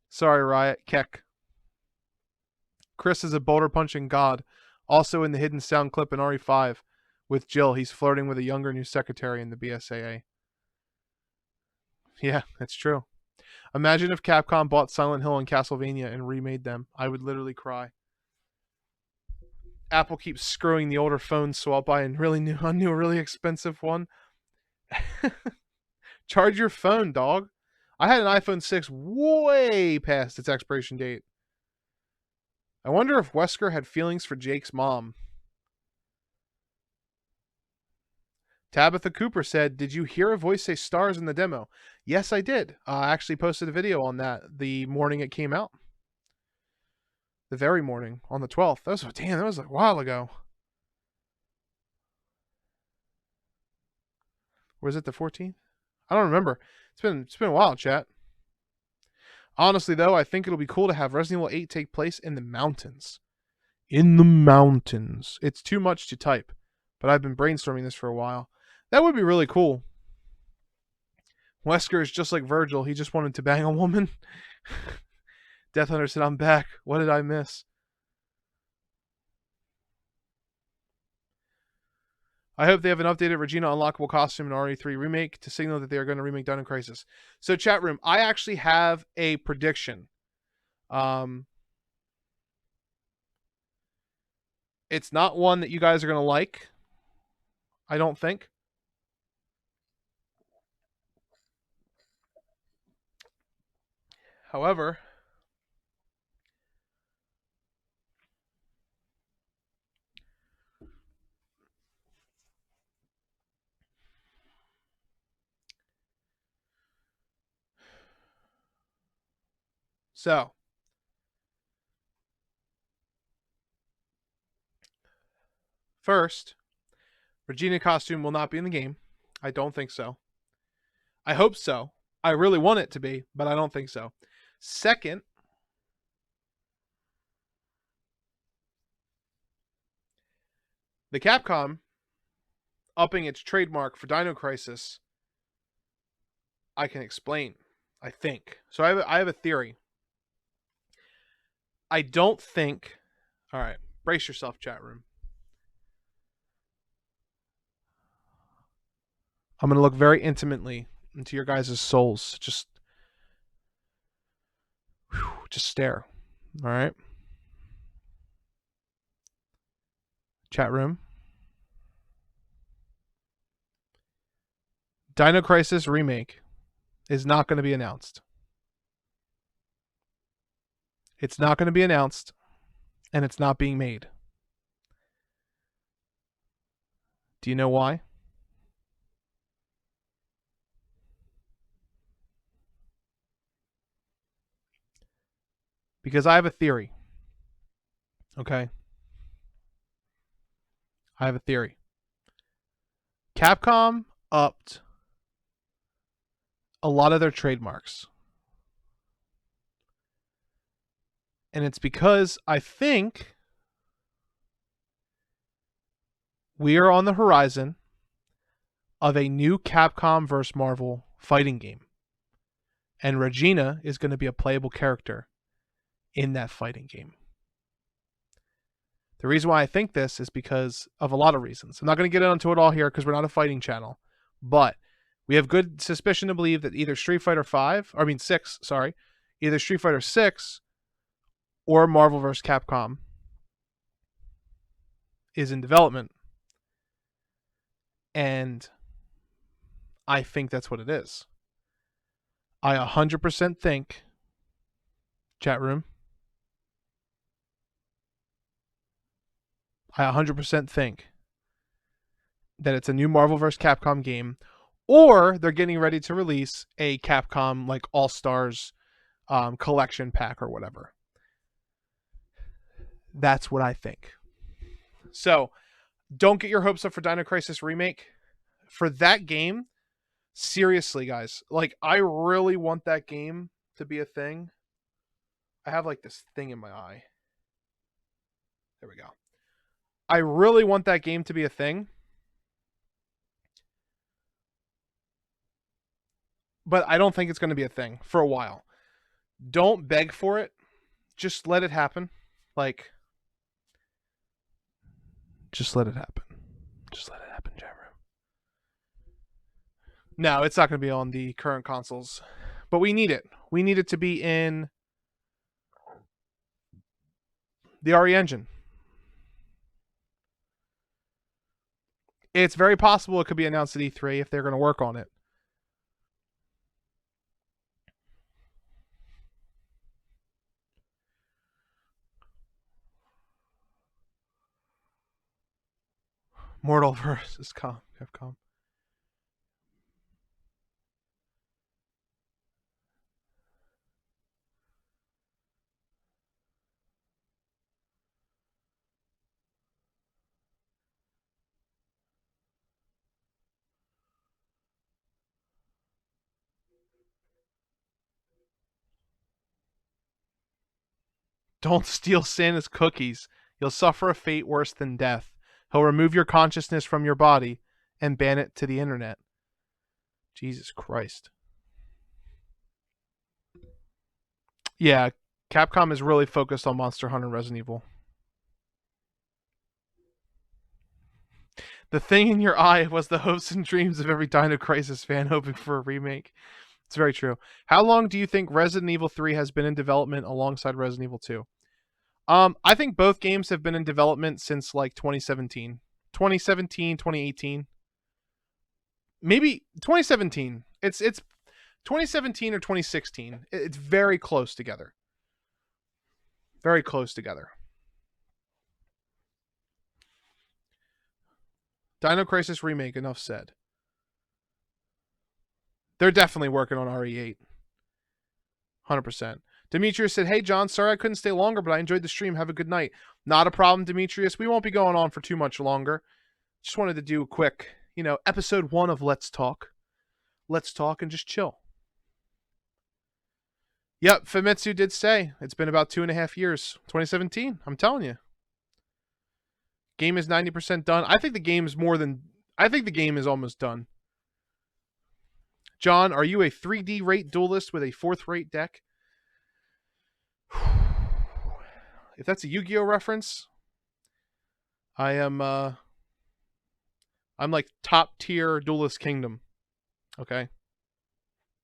Sorry, Riot. Keck. Chris is a boulder punching god. Also in the hidden sound clip in RE5 with Jill, he's flirting with a younger new secretary in the BSAA. Yeah, that's true. Imagine if Capcom bought Silent Hill and Castlevania and remade them. I would literally cry. Apple keeps screwing the older phones, so I'll buy a new really expensive one. Charge your phone, dog. I had an iPhone 6 way past its expiration date. I wonder if Wesker had feelings for Jake's mom. Tabitha Cooper said, did you hear a voice say stars in the demo? Yes, I did. I actually posted a video on that the morning it came out. The very morning, on the 12th. That was a while ago. Was it the 14th? I don't remember. It's been a while, chat. Honestly, though, I think it'll be cool to have Resident Evil 8 take place in the mountains. In the mountains. It's too much to type, but I've been brainstorming this for a while. That would be really cool. Wesker is just like Virgil. He just wanted to bang a woman. Death Hunter said, I'm back. What did I miss? I hope they have an updated Regina unlockable costume in RE3 Remake to signal that they are going to remake Dino Crisis. So, chat room, I actually have a prediction. It's not one that you guys are going to like, I don't think. However, so first, Regina costume will not be in the game. I don't think so. I hope so. I really want it to be, but I don't think so. Second, the Capcom upping its trademark for Dino Crisis, I can explain, I think. So I have a theory. I don't think... All right, brace yourself, chat room. I'm going to look very intimately into your guys' souls. Just stare. All right? Chat room. Dino Crisis Remake is not going to be announced. It's not going to be announced, and it's not being made. Do you know why? Because I have a theory. Okay? I have a theory. Capcom upped a lot of their trademarks. And it's because I think we are on the horizon of a new Capcom vs. Marvel fighting game. And Regina is going to be a playable character in that fighting game. The reason why I think this is because of a lot of reasons. I'm not going to get into it all here because we're not a fighting channel. But we have good suspicion to believe that either Street Fighter 6, either Street Fighter 6 or Marvel vs. Capcom is in development. And I think that's what it is. I 100% think, chat room, I 100% think that it's a new Marvel vs. Capcom game, or they're getting ready to release a Capcom like All-Stars collection pack or whatever. That's what I think. So, don't get your hopes up for Dino Crisis Remake. For that game, seriously, guys, like, I really want that game to be a thing. I have like this thing in my eye. There we go. I really want that game to be a thing. But I don't think it's going to be a thing for a while. Don't beg for it. Just let it happen. Like, just let it happen. Just let it happen, Jabber. No, it's not going to be on the current consoles. But we need it. We need it to be in the RE engine. It's very possible it could be announced at E3 if they're going to work on it. Mortal vs. Capcom. Don't steal Santa's cookies. You'll suffer a fate worse than death. He'll remove your consciousness from your body and ban it to the internet. Jesus Christ. Yeah, Capcom is really focused on Monster Hunter and Resident Evil. The thing in your eye was the hopes and dreams of every Dino Crisis fan hoping for a remake. It's very true. How long do you think Resident Evil 3 has been in development alongside Resident Evil 2? I think both games have been in development since like 2017. 2017, 2018. Maybe 2017. It's 2017 or 2016. It's very close together. Very close together. Dino Crisis Remake, enough said. They're definitely working on RE8. 100%. Demetrius said, "Hey, John, sorry I couldn't stay longer, but I enjoyed the stream. Have a good night." Not a problem, Demetrius. We won't be going on for too much longer. Just wanted to do a quick, episode 1 of Let's Talk. Let's talk and just chill. Yep, Famitsu did say it's been about 2.5 years. 2017, I'm telling you. Game is 90% done. I think the game is almost done. John, are you a 3D rate duelist with a 4th rate deck? If that's a Yu-Gi-Oh reference, I'm like top tier Duelist Kingdom. Okay?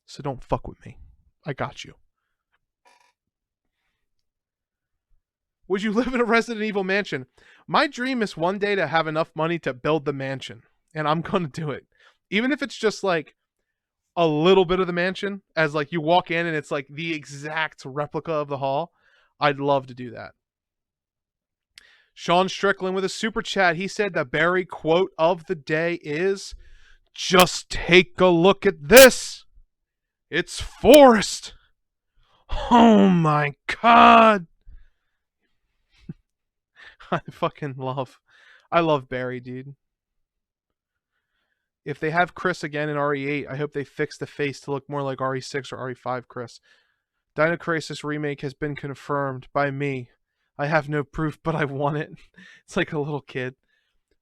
So don't fuck with me. I got you. Would you live in a Resident Evil mansion? My dream is one day to have enough money to build the mansion. And I'm going to do it. Even if it's just like a little bit of the mansion, as like you walk in and it's like the exact replica of the hall. I'd love to do that. Sean Strickland with a super chat. He said the Barry quote of the day is, "Just take a look at this. It's Forrest." Oh my god. I love Barry, dude. If they have Chris again in RE8, I hope they fix the face to look more like RE6 or RE5 Chris. Dino Crisis Remake has been confirmed by me. I have no proof, but I want it. It's like a little kid.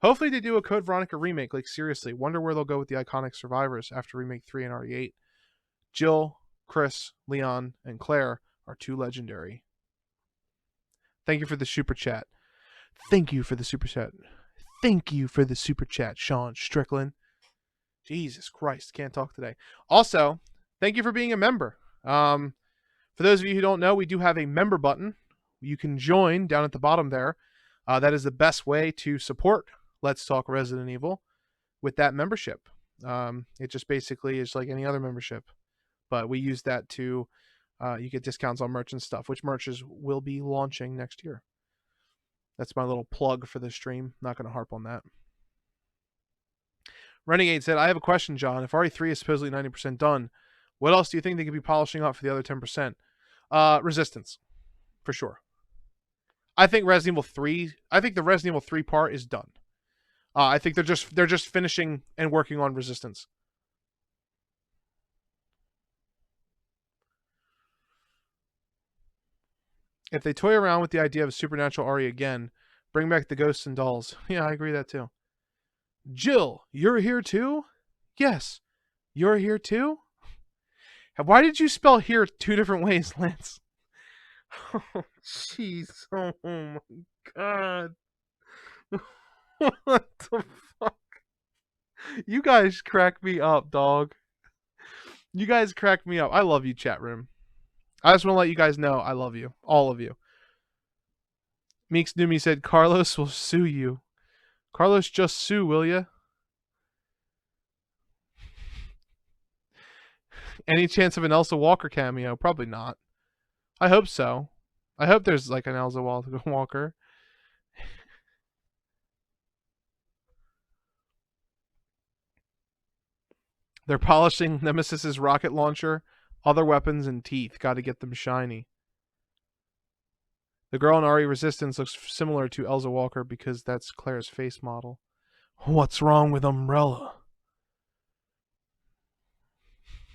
Hopefully they do a Code Veronica remake. Like, seriously. Wonder where they'll go with the iconic survivors after Remake 3 and RE8. Jill, Chris, Leon, and Claire are too legendary. Thank you for the super chat. Thank you for the super chat. Thank you for the super chat, Sean Strickland. Jesus Christ, can't talk today. Also, thank you for being a member. For those of you who don't know, we do have a member button. You can join down at the bottom there. That is the best way to support Let's Talk Resident Evil with that membership. It just basically is like any other membership. But we use that to, you get discounts on merch and stuff, which merches will be launching next year. That's my little plug for the stream. Not going to harp on that. Renegade said, "I have a question, John. If RE3 is supposedly 90% done, what else do you think they could be polishing up for the other 10%? Resistance, for sure. I think the Resident Evil 3 part is done. I think they're just finishing and working on Resistance. If they toy around with the idea of a supernatural RE again, bring back the ghosts and dolls." Yeah, I agree with that too. Jill, you're here too? Yes. You're here too? Why did you spell here 2 different ways, Lance? Oh, jeez. Oh my god. What the fuck? You guys crack me up, dog. You guys crack me up. I love you, chat room. I just want to let you guys know I love you. All of you. Meeks Numi said, "Carlos will sue you." Carlos, just sue, will ya? Any chance of an Elsa Walker cameo? Probably not. I hope so. I hope there's like an Elsa Walker. They're polishing Nemesis's rocket launcher, other weapons, and teeth. Got to get them shiny. The girl in RE Resistance looks similar to Elsa Walker because that's Claire's face model. What's wrong with Umbrella?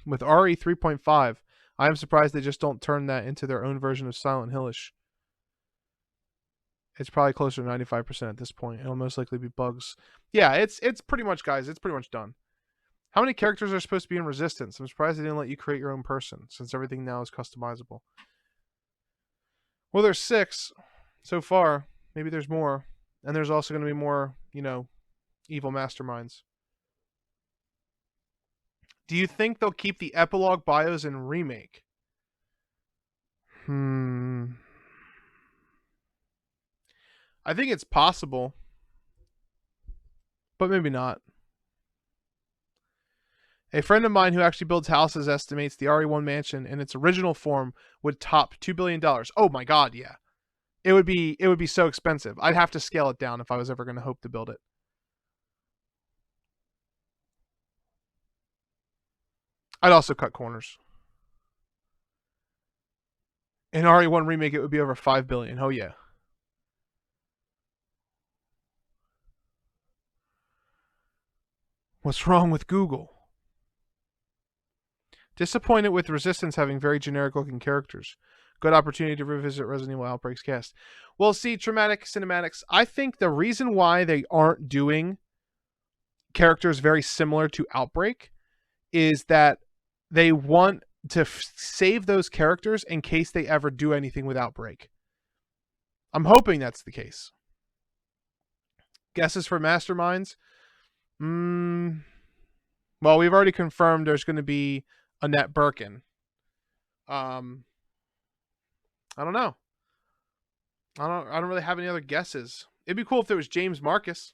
With RE 3.5, I am surprised they just don't turn that into their own version of Silent Hillish. It's probably closer to 95% at this point. It'll most likely be bugs. Yeah, it's pretty much, guys, it's pretty much done. How many characters are supposed to be in Resistance? I'm surprised they didn't let you create your own person, since everything now is customizable. Well, there's 6 so far. Maybe there's more. And there's also going to be more, evil masterminds. Do you think they'll keep the epilogue bios in Remake? I think it's possible, but maybe not. A friend of mine who actually builds houses estimates the RE1 mansion in its original form would top $2 billion. Oh my god, yeah. It would be so expensive. I'd have to scale it down if I was ever going to hope to build it. I'd also cut corners. In RE1 remake, it would be over $5 billion. Oh yeah. What's wrong with Google? Disappointed with Resistance having very generic looking characters. Good opportunity to revisit Resident Evil Outbreak's cast. Well, see, Traumatic Cinematics, I think the reason why they aren't doing characters very similar to Outbreak is that they want to save those characters in case they ever do anything with Outbreak. I'm hoping that's the case. Guesses for Masterminds? Well, we've already confirmed there's going to be Annette Birkin. I don't know. I don't really have any other guesses. It'd be cool if there was James Marcus.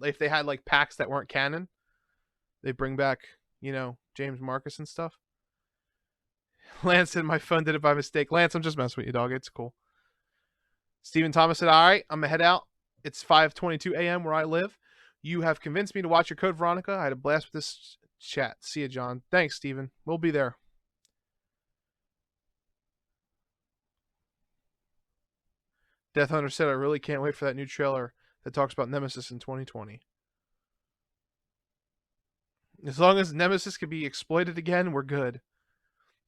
If they had like packs that weren't canon, they bring back, James Marcus and stuff. Lance said my phone did it by mistake. Lance, I'm just messing with you, dog. It's cool. Stephen Thomas said, all right, I'm gonna head out. It's 5:22 a.m. where I live. You have convinced me to watch your Code Veronica. I had a blast with this chat. See you, John. Thanks, Stephen. We'll be there. Death Hunter said, I really can't wait for that new trailer that talks about Nemesis in 2020. As long as Nemesis can be exploited again, we're good.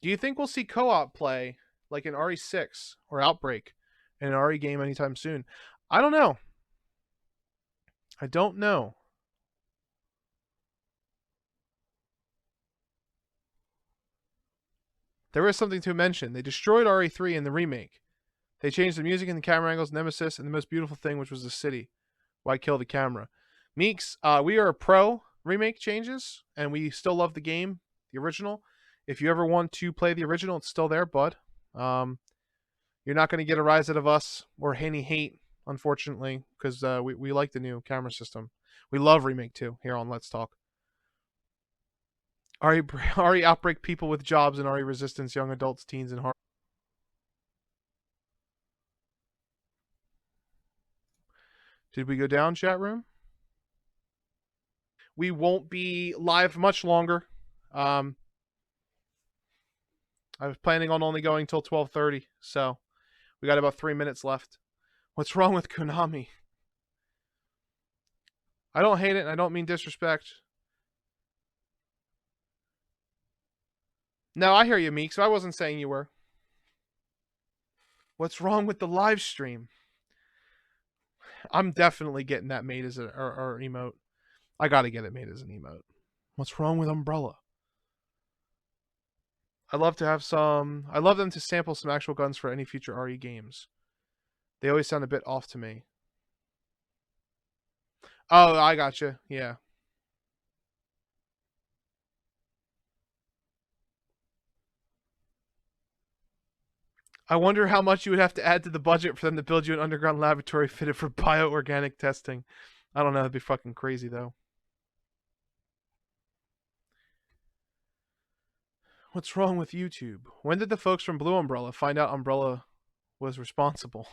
Do you think we'll see co-op play like in RE6 or Outbreak in an RE game anytime soon? I don't know. There is something to mention. They destroyed RE3 in the remake. They changed the music and the camera angles, Nemesis, and the most beautiful thing, which was the city. Why kill the camera? Meeks, we are pro remake changes, and we still love the game, the original. If you ever want to play the original, it's still there, bud. You're not going to get a rise out of us or any hate, unfortunately, because we like the new camera system. We love Remake 2 here on Let's Talk. RE Outbreak people with jobs and RE Resistance, young adults, teens, and hard. Did we go down, chat room? We won't be live much longer. I was planning on only going till 12:30, so we got about 3 minutes left. What's wrong with Konami? I don't hate it, and I don't mean disrespect. No, I hear you, Meeks. I wasn't saying you were. What's wrong with the live stream? I'm definitely getting that made as an or emote. I gotta get it made as an emote. What's wrong with Umbrella? I'd love to have some. I'd love them to sample some actual guns for any future RE games. They always sound a bit off to me. Oh, I gotcha. Yeah. I wonder how much you would have to add to the budget for them to build you an underground laboratory fitted for bioorganic testing. I don't know. That'd be fucking crazy, though. What's wrong with YouTube? When did the folks from Blue Umbrella find out Umbrella was responsible?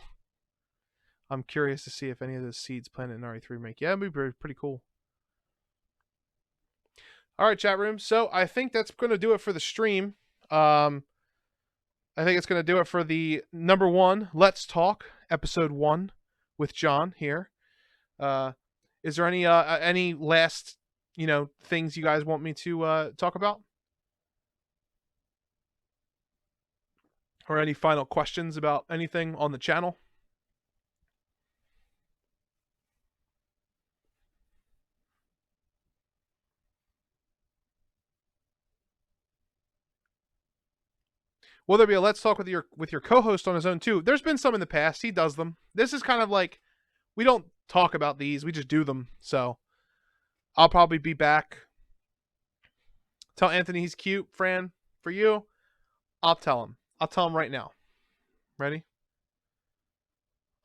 I'm curious to see if any of those seeds planted in RE3 make. Yeah, it'd be pretty cool. All right, chat room. So I think that's going to do it for the stream. I think it's going to do it for the number one Let's Talk episode 1 with John here. Is there any last things you guys want me to talk about, or any final questions about anything on the channel? Will there be a Let's Talk with your co-host on his own too? There's been some in the past. He does them. This is kind of like, we don't talk about these, we just do them. So I'll probably be back. Tell Anthony he's cute, Fran. For you, I'll tell him. I'll tell him right now. Ready?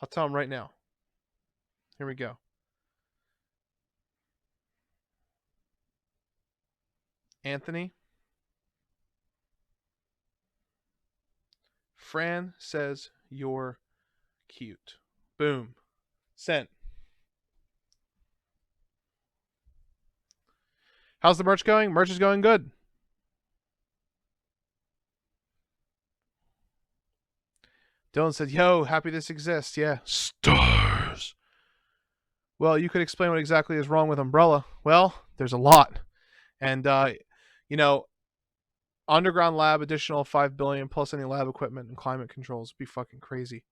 I'll tell him right now. Here we go. Anthony. Fran says you're cute. Boom. Sent. How's the merch going? Merch is going good. Dylan said, yo, happy this exists. Yeah. Stars. Well, you could explain what exactly is wrong with Umbrella. Well, there's a lot. And, you know, underground lab, additional $5 billion plus any lab equipment and climate controls would be fucking crazy.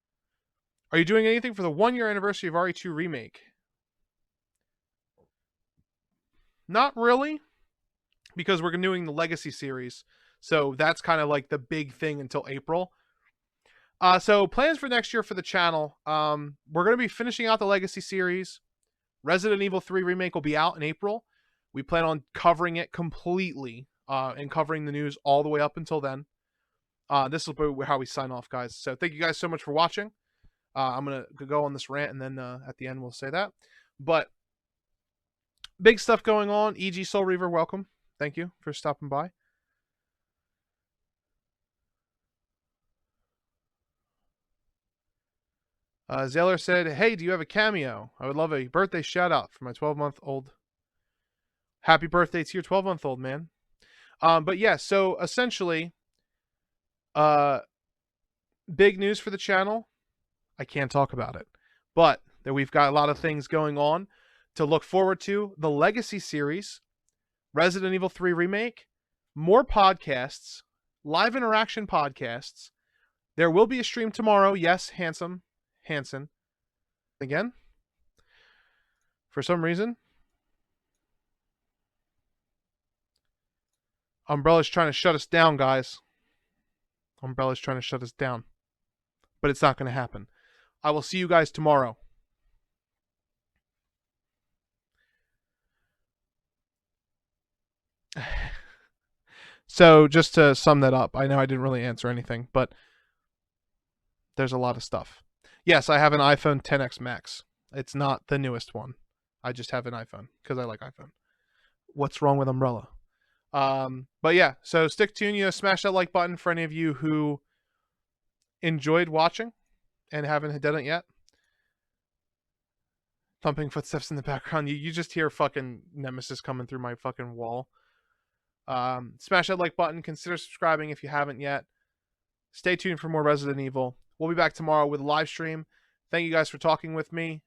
Are you doing anything for the 1-year anniversary of RE2 Remake? Not really, because we're doing the Legacy series. So that's kind of like the big thing until April. So plans for next year for the channel. We're going to be finishing out the Legacy series. Resident Evil 3 Remake will be out in April. We plan on covering it completely and covering the news all the way up until then. This will be how we sign off, guys. So thank you guys so much for watching. I'm going to go on this rant, and then at the end we'll say that. But big stuff going on. EG Soul Reaver, welcome. Thank you for stopping by. Zeller said, hey, do you have a cameo? I would love a birthday shout out for my 12-month-old. Happy birthday to your 12-month-old, man. But yeah, so essentially, big news for the channel. I can't talk about it, but that we've got a lot of things going on to look forward to. The Legacy series, Resident Evil 3 Remake, more podcasts, live interaction podcasts. There will be a stream tomorrow. Yes, Hanson. Again, for some reason, Umbrella's trying to shut us down, guys. Umbrella's trying to shut us down. But it's not going to happen. I will see you guys tomorrow. So, just to sum that up, I know I didn't really answer anything, but there's a lot of stuff. Yes, I have an iPhone XS Max. It's not the newest one. I just have an iPhone because I like iPhone. What's wrong with Umbrella? But yeah, so stick tuned. Smash that like button for any of you who enjoyed watching and haven't done it yet. Thumping footsteps in the background. You just hear fucking Nemesis coming through my fucking wall. Smash that like button. Consider subscribing if you haven't yet. Stay tuned for more Resident Evil. We'll be back tomorrow with a live stream. Thank you guys for talking with me.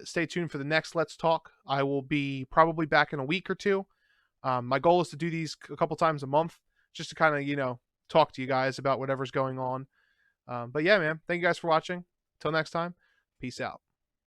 Stay tuned for the next Let's Talk. I will be probably back in a week or two. My goal is to do these a couple times a month just to kind of, talk to you guys about whatever's going on. But yeah, man, thank you guys for watching. Till next time, peace out.